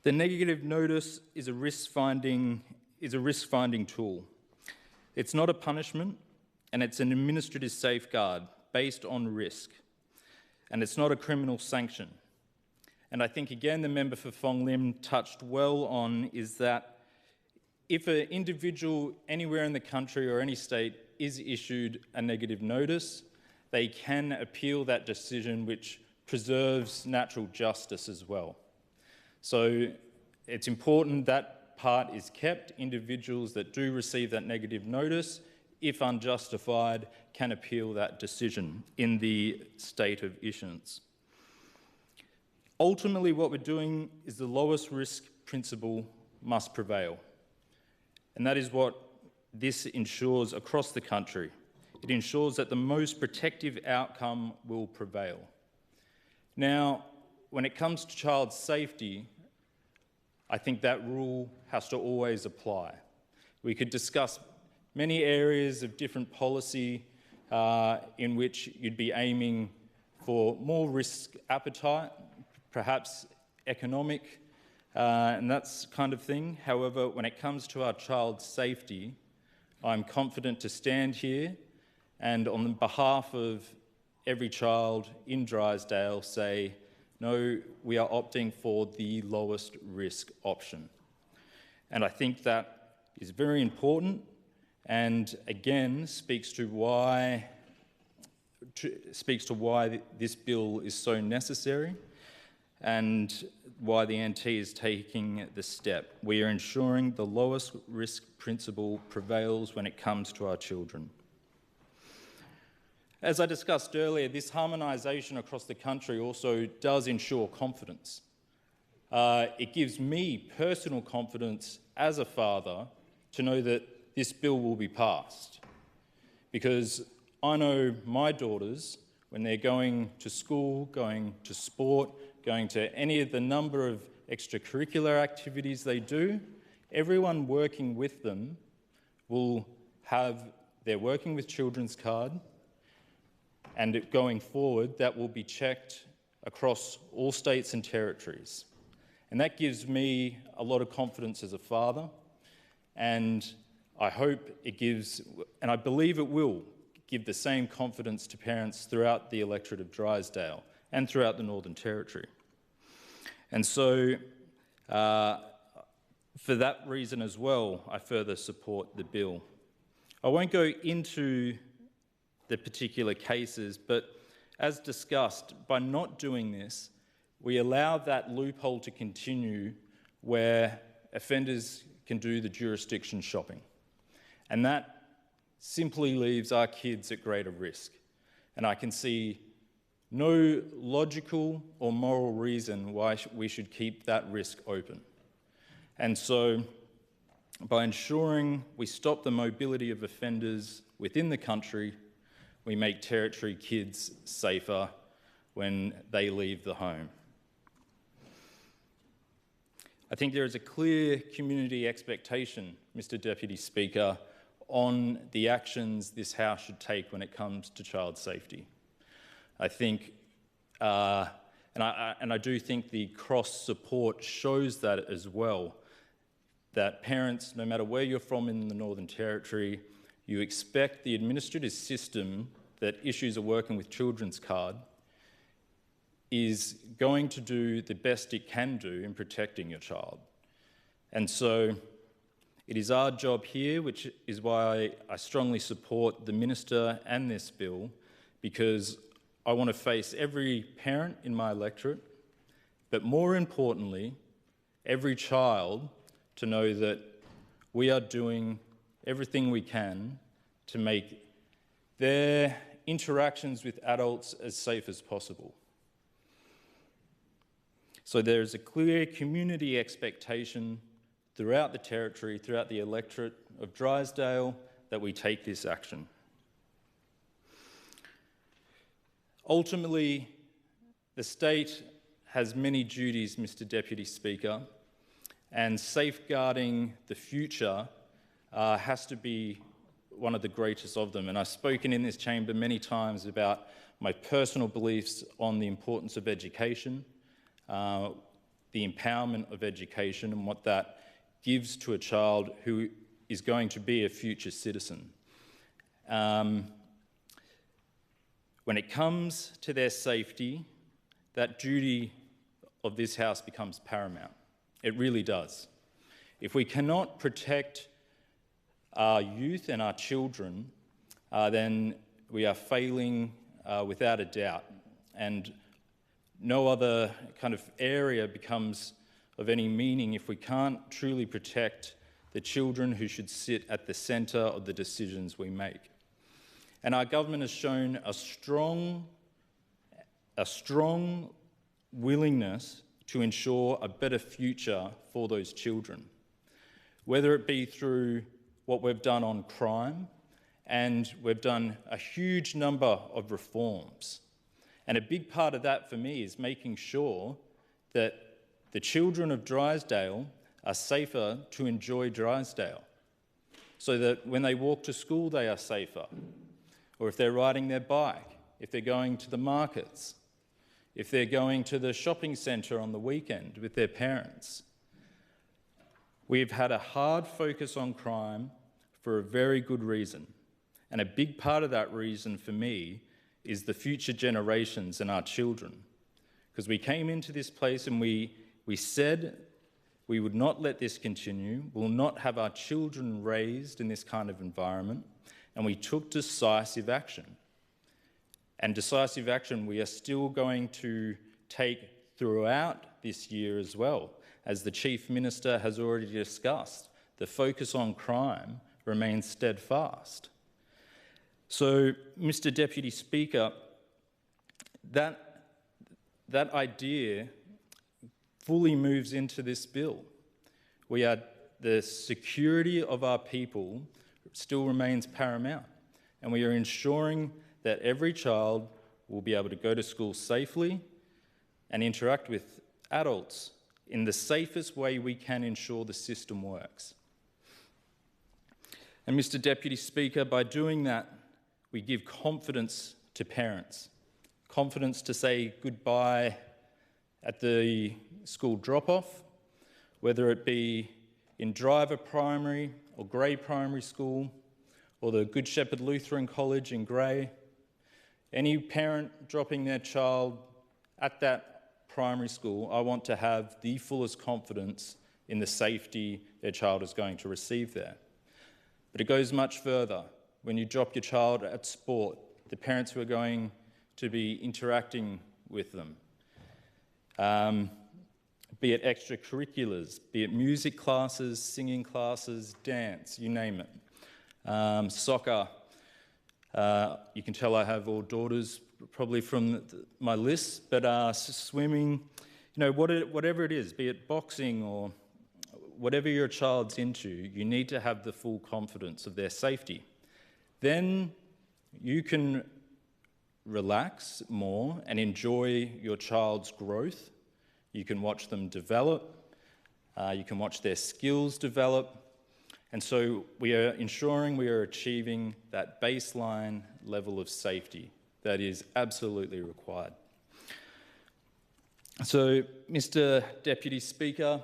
The negative notice is a risk-finding tool. It's not a punishment, and it's an administrative safeguard based on risk, and it's not a criminal sanction. And I think, again, the member for Phong Lim touched well on is that if an individual anywhere in the country or any state is issued a negative notice, they can appeal that decision, which preserves natural justice as well. So it's important that part is kept. Individuals that do receive that negative notice, if unjustified, can appeal that decision in the state of issuance. Ultimately, what we're doing is the lowest risk principle must prevail. And that is what this ensures across the country. It ensures that the most protective outcome will prevail. Now, when it comes to child safety, I think that rule has to always apply. We could discuss many areas of different policy in which you'd be aiming for more risk appetite, perhaps economic, and that kind of thing. However, when it comes to our child safety, I'm confident to stand here and on behalf of every child in Drysdale say, no, we are opting for the lowest risk option. And I think that is very important and again speaks to why this bill is so necessary and why the NT is taking the step. We are ensuring the lowest risk principle prevails when it comes to our children. As I discussed earlier, this harmonisation across the country also does ensure confidence. It gives me personal confidence as a father to know that this bill will be passed, because I know my daughters, when they're going to school, going to sport, going to any of the number of extracurricular activities they do, everyone working with them will have their Working with Children's card, and going forward, that will be checked across all states and territories. And that gives me a lot of confidence as a father, and I hope it gives, and I believe it will, give the same confidence to parents throughout the electorate of Drysdale and throughout the Northern Territory. And so, for that reason as well, I further support the bill. I won't go into the particular cases, but as discussed, by not doing this, we allow that loophole to continue where offenders can do the jurisdiction shopping. And that simply leaves our kids at greater risk. And I can see no logical or moral reason why we should keep that risk open. And so, by ensuring we stop the mobility of offenders within the country, we make Territory kids safer when they leave the home. I think there is a clear community expectation, Mr. Deputy Speaker, on the actions this House should take when it comes to child safety. I think, and I do think the cross-support shows that as well, that parents, no matter where you're from in the Northern Territory, you expect the administrative system that issues a Working with Children's card is going to do the best it can do in protecting your child. And so it is our job here, which is why I strongly support the Minister and this bill, because I want to face every parent in my electorate, but more importantly, every child to know that we are doing everything we can to make their interactions with adults as safe as possible. So there is a clear community expectation throughout the Territory, throughout the electorate of Drysdale, that we take this action. Ultimately, the state has many duties, Mr. Deputy Speaker, and safeguarding the future has to be one of the greatest of them. And I've spoken in this chamber many times about my personal beliefs on the importance of education. the empowerment of education and what that gives to a child who is going to be a future citizen. When it comes to their safety, that duty of this House becomes paramount. It really does. If we cannot protect our youth and our children, then we are failing without a doubt. And no other kind of area becomes of any meaning if we can't truly protect the children who should sit at the centre of the decisions we make. And our government has shown a strong willingness to ensure a better future for those children, whether it be through what we've done on crime, and we've done a huge number of reforms. And a big part of that for me is making sure that the children of Drysdale are safer to enjoy Drysdale, so that when they walk to school they are safer, or if they're riding their bike, if they're going to the markets, if they're going to the shopping centre on the weekend with their parents. We've had a hard focus on crime for a very good reason. And a big part of that reason for me is the future generations and our children. Because we came into this place and we said we would not let this continue, we'll not have our children raised in this kind of environment, and we took decisive action. And decisive action we are still going to take throughout this year as well. As the Chief Minister has already discussed, the focus on crime remains steadfast. So, Mr. Deputy Speaker, that idea fully moves into this bill. The security of our people still remains paramount, and we are ensuring that every child will be able to go to school safely and interact with adults in the safest way we can ensure the system works. And Mr. Deputy Speaker, by doing that, we give confidence to parents, confidence to say goodbye at the school drop-off, whether it be in Driver Primary or Grey Primary School, or the Good Shepherd Lutheran College in Grey. Any parent dropping their child at that primary school, I want to have the fullest confidence in the safety their child is going to receive there. But it goes much further. When you drop your child at sport, the parents who are going to be interacting with them, be it extracurriculars, be it music classes, singing classes, dance, you name it. Soccer, you can tell I have all daughters probably from my list, but swimming, whatever it is, be it boxing or whatever your child's into, you need to have the full confidence of their safety. Then you can relax more and enjoy your child's growth. You can watch them develop. You can watch their skills develop. And so we are ensuring we are achieving that baseline level of safety that is absolutely required. So, Mr. Deputy Speaker,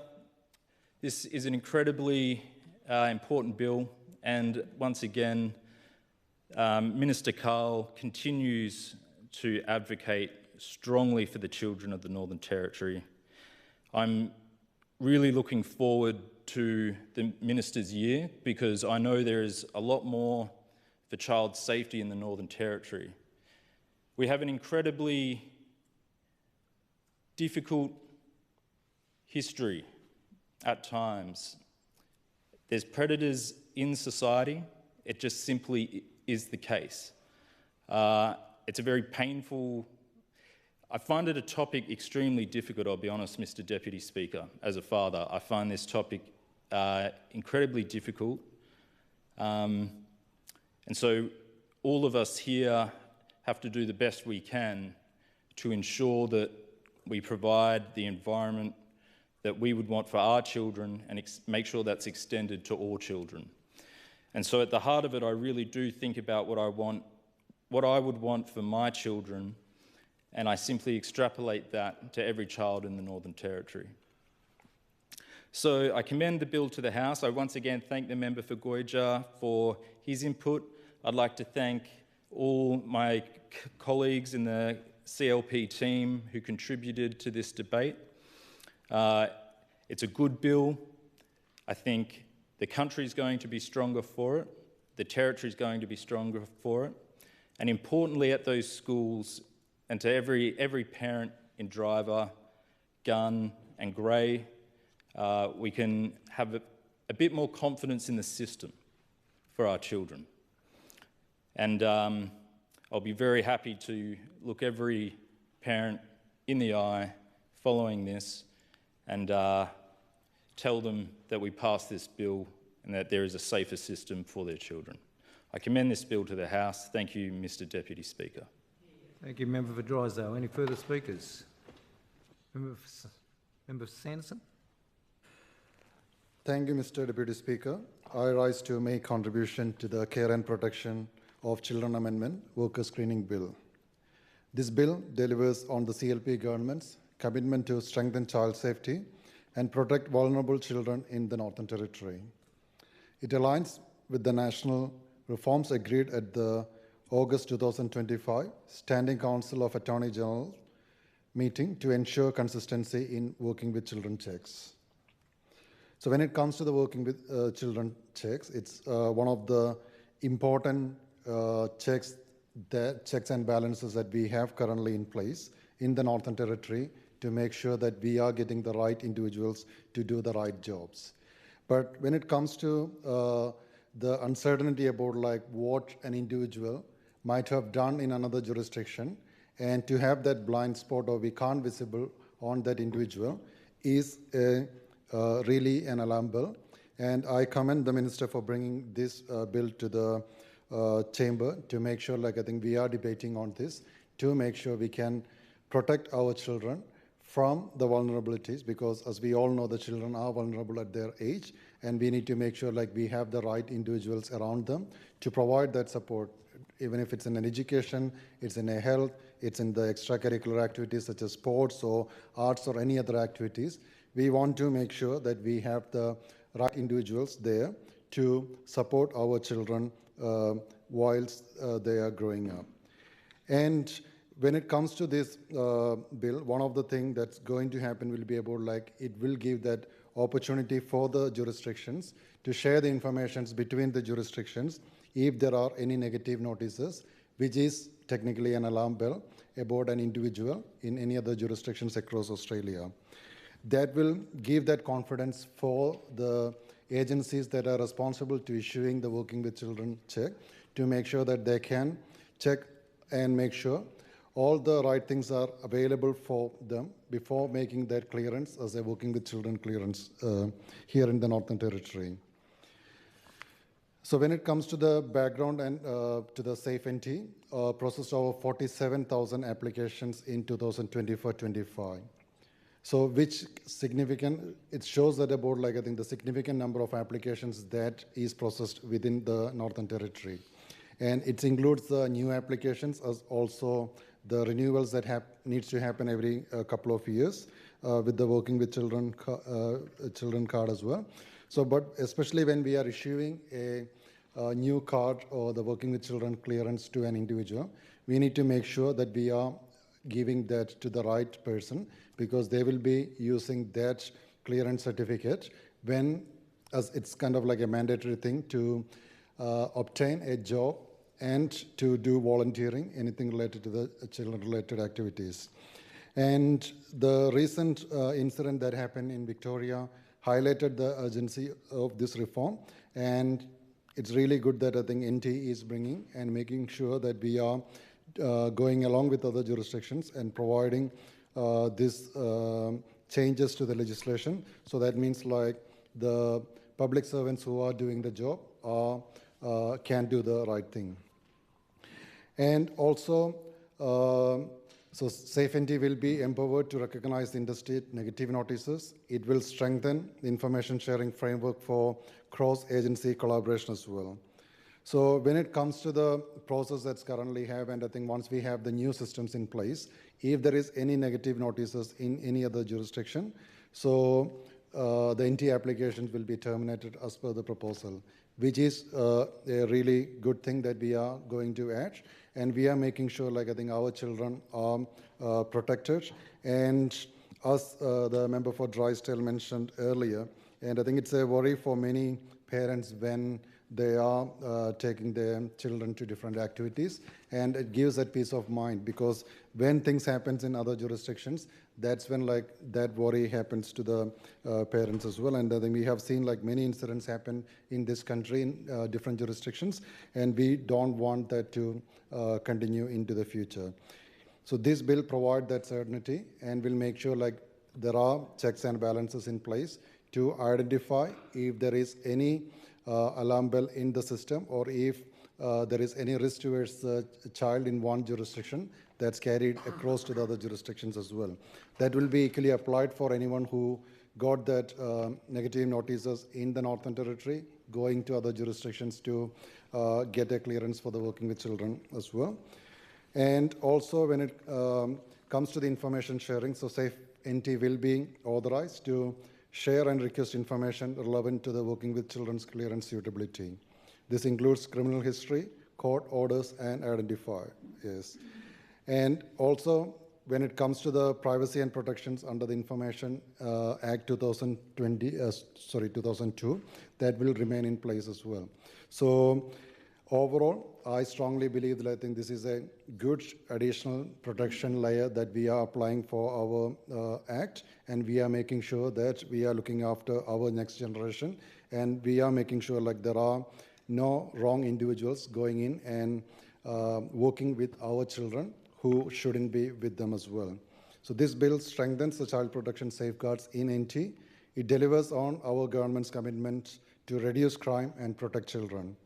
this is an incredibly important bill, and once again, Minister Carl continues to advocate strongly for the children of the Northern Territory. I'm really looking forward to the Minister's year because I know there is a lot more for child safety in the Northern Territory. We have an incredibly difficult history at times. There's predators in society. It just simply is the case. It's a very painful... I find it a topic extremely difficult, I'll be honest, Mr. Deputy Speaker. As a father, I find this topic incredibly difficult. And so all of us here have to do the best we can to ensure that we provide the environment that we would want for our children and make sure that's extended to all children. And so at the heart of it, I really do think about what I would want for my children, and I simply extrapolate that to every child in the Northern Territory. So I commend the bill to the House. I once again thank the member for 𝘗𝘳𝘰𝘵𝘦𝘠 for his input. I'd like to thank all my colleagues in the CLP team who contributed to this debate. It's a good bill. I think the country's going to be stronger for it. The territory's going to be stronger for it. And importantly, at those schools and to every parent in Driver, Gunn and Grey, we can have a bit more confidence in the system for our children. And I'll be very happy to look every parent in the eye following this and tell them that we passed this bill and that there is a safer system for their children. I commend this bill to the House. Thank you, Mr Deputy Speaker. Thank you, Member for Drysdale. Any further speakers? Member Sanderson? Thank you, Mr Deputy Speaker. I rise to make contribution to the Care and Protection of Children Amendment Worker Screening Bill. This bill delivers on the CLP government's commitment to strengthen child safety and protect vulnerable children in the Northern Territory. It aligns with the national reforms agreed at the August 2025 Standing Council of Attorney General meeting to ensure consistency in working with children checks. So when it comes to the working with children checks, it's one of the important checks and balances that we have currently in place in the Northern Territory to make sure that we are getting the right individuals to do the right jobs. But when it comes to the uncertainty about like what an individual might have done in another jurisdiction, and to have that blind spot or we can't visible on that individual is really an alarm bell. And I commend the Minister for bringing this bill to the chamber to make sure, like I think we are debating on this, to make sure we can protect our children from the vulnerabilities, because as we all know, the children are vulnerable at their age, and we need to make sure like we have the right individuals around them to provide that support, even if it's in an education, it's in a health, it's in the extracurricular activities such as sports or arts or any other activities. We want to make sure that we have the right individuals there to support our children whilst they are growing up. And when it comes to this bill, one of the things that's going to happen will be about like it will give that opportunity for the jurisdictions to share the information between the jurisdictions if there are any negative notices, which is technically an alarm bell about an individual in any other jurisdictions across Australia. That will give that confidence for the agencies that are responsible to issuing the Working with Children check to make sure that they can check and make sure all the right things are available for them before making that clearance as a Working with Children clearance here in the Northern Territory. So when it comes to the background and to the SafeNT, processed over 47,000 applications in 2024-25. So which significant, it shows that about like I think the significant number of applications that is processed within the Northern Territory. And it includes the new applications as also the renewals that needs to happen every couple of years with the Working with Children card as well. So, but especially when we are issuing a new card or the Working with Children clearance to an individual, we need to make sure that we are giving that to the right person, because they will be using that clearance certificate when, as it's kind of like a mandatory thing to obtain a job and to do volunteering, anything related to the children-related activities. And the recent incident that happened in Victoria highlighted the urgency of this reform, and it's really good that I think NT is bringing and making sure that we are going along with other jurisdictions and providing these changes to the legislation. So that means like the public servants who are doing the job can do the right thing. And also, so SafeNT will be empowered to recognize the interstate negative notices. It will strengthen the information sharing framework for cross-agency collaboration as well. So when it comes to the process that's currently have, and I think once we have the new systems in place, if there is any negative notices in any other jurisdiction, so the NT applications will be terminated as per the proposal, which is a really good thing that we are going to add. And we are making sure, like, I think our children are protected. And as the member for Drysdale mentioned earlier, and I think it's a worry for many parents when they are taking their children to different activities, and it gives that peace of mind, because when things happens in other jurisdictions, that's when like that worry happens to the parents as well. And I think we have seen like many incidents happen in this country in different jurisdictions, and we don't want that to continue into the future. So this bill provides that certainty and will make sure like there are checks and balances in place to identify if there is any alarm bell in the system, or if there is any risk towards the child in one jurisdiction that's carried across to the other jurisdictions as well. That will be equally applied for anyone who got that negative notices in the Northern Territory, going to other jurisdictions to get a clearance for the working with children as well. And also when it comes to the information sharing, so SAFE NT will be authorized to share and request information relevant to the working with children's clearance suitability. This includes criminal history, court orders, and identifier. Yes. And also, when it comes to the privacy and protections under the Information Act 2002, that will remain in place as well. So overall, I strongly believe that I think this is a good additional protection layer that we are applying for our Act, and we are making sure that we are looking after our next generation, and we are making sure like there are no wrong individuals going in and working with our children who shouldn't be with them as well. So this bill strengthens the child protection safeguards in NT. It delivers on our government's commitment to reduce crime and protect children.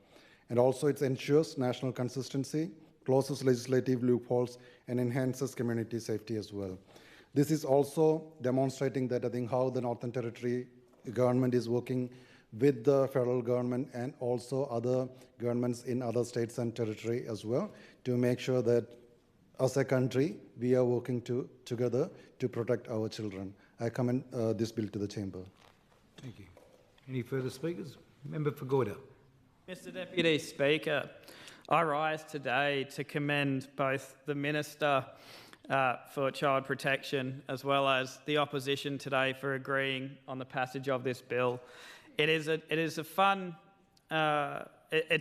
And also it ensures national consistency, closes legislative loopholes, and enhances community safety as well. This is also demonstrating that I think how the Northern Territory government is working with the federal government and also other governments in other states and territory as well, to make sure that as a country, we are working together to protect our children. I commend this bill to the chamber. Thank you. Any further speakers? Member for 𝘗𝘬𝘳. Mr Deputy Speaker, I rise today to commend both the Minister for Child Protection as well as the opposition today for agreeing on the passage of this bill. It's a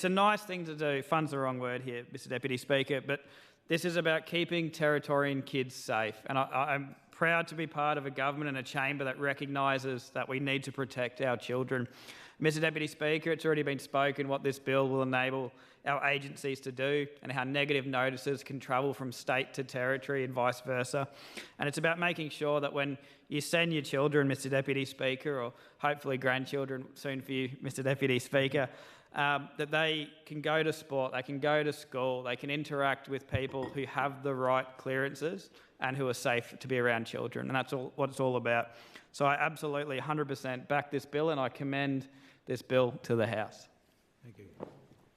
nice thing to do. Fun's the wrong word here, Mr Deputy Speaker, but this is about keeping Territorian kids safe. And I'm proud to be part of a government and a chamber that recognises that we need to protect our children. Mr Deputy Speaker, it's already been spoken what this bill will enable our agencies to do and how negative notices can travel from state to territory and vice versa. And it's about making sure that when you send your children, Mr Deputy Speaker, or hopefully grandchildren soon for you, Mr Deputy Speaker, that they can go to sport, they can go to school, they can interact with people who have the right clearances and who are safe to be around children. And that's what it's all about. So I absolutely 100% back this bill, and I commend this bill to the House. Thank you.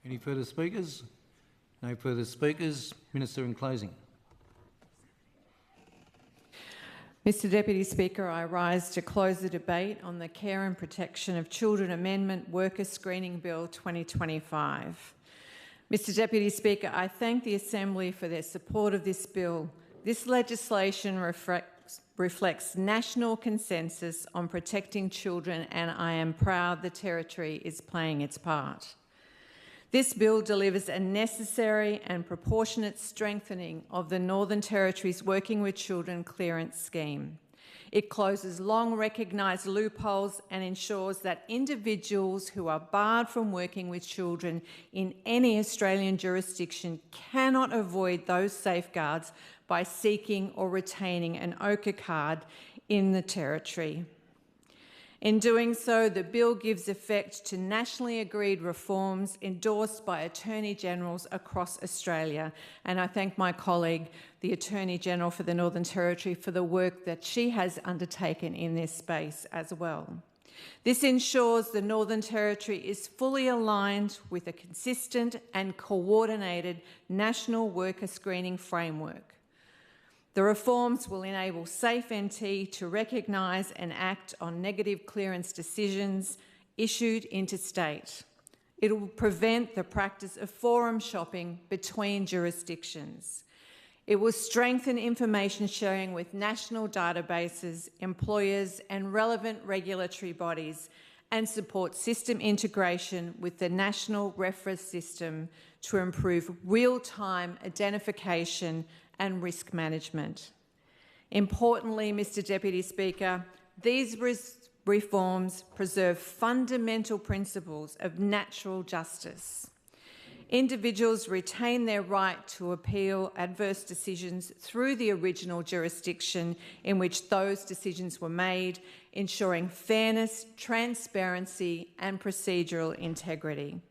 Any further speakers? No further speakers. Minister in closing. Mr Deputy Speaker, I rise to close the debate on the Care and Protection of Children Amendment Worker Screening Bill 2025. Mr Deputy Speaker, I thank the Assembly for their support of this bill. This legislation reflects national consensus on protecting children, and I am proud the Territory is playing its part. This bill delivers a necessary and proportionate strengthening of the Northern Territory's Working with Children clearance scheme. It closes long recognised loopholes and ensures that individuals who are barred from working with children in any Australian jurisdiction cannot avoid those safeguards by seeking or retaining an ochre card in the Territory. In doing so, the bill gives effect to nationally agreed reforms endorsed by Attorney Generals across Australia, and I thank my colleague, the Attorney General for the Northern Territory, for the work that she has undertaken in this space as well. This ensures the Northern Territory is fully aligned with a consistent and coordinated national worker screening framework. The reforms will enable SafeNT to recognise and act on negative clearance decisions issued interstate. It will prevent the practice of forum shopping between jurisdictions. It will strengthen information sharing with national databases, employers and relevant regulatory bodies, and support system integration with the National Reference System to improve real-time identification and risk management. Importantly, Mr Deputy Speaker, these reforms preserve fundamental principles of natural justice. Individuals retain their right to appeal adverse decisions through the original jurisdiction in which those decisions were made, ensuring fairness, transparency and procedural integrity.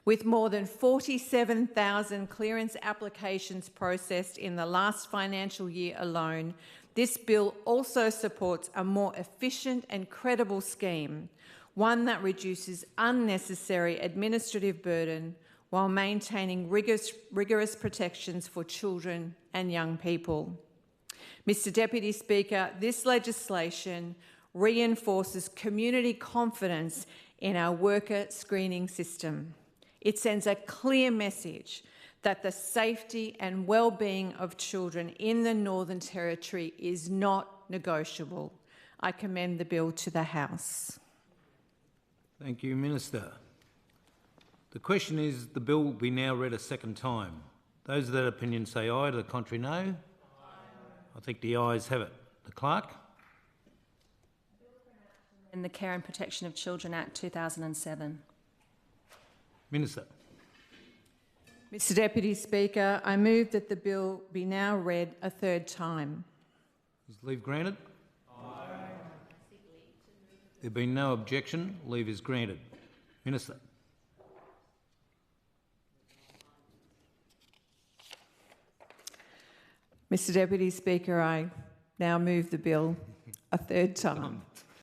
With more than 47,000 clearance applications processed in the last financial year alone, this bill also supports a more efficient and credible scheme, one that reduces unnecessary administrative burden while maintaining rigorous protections for children and young people. Mr Deputy Speaker, this legislation reinforces community confidence in our worker screening system. It sends a clear message that the safety and well-being of children in the Northern Territory is not negotiable. I commend the bill to the House. Thank you, Minister. The question is the bill be now read a second time. Those of that opinion say aye, to the contrary no. Aye. I think the ayes have it. The Clerk. In the Care and Protection of Children Act 2007. Minister. Mr Deputy Speaker, I move that the bill be now read a third time. Is leave granted? Aye. There being no objection, leave is granted. Minister. Mr Deputy Speaker, I now move the bill a third time.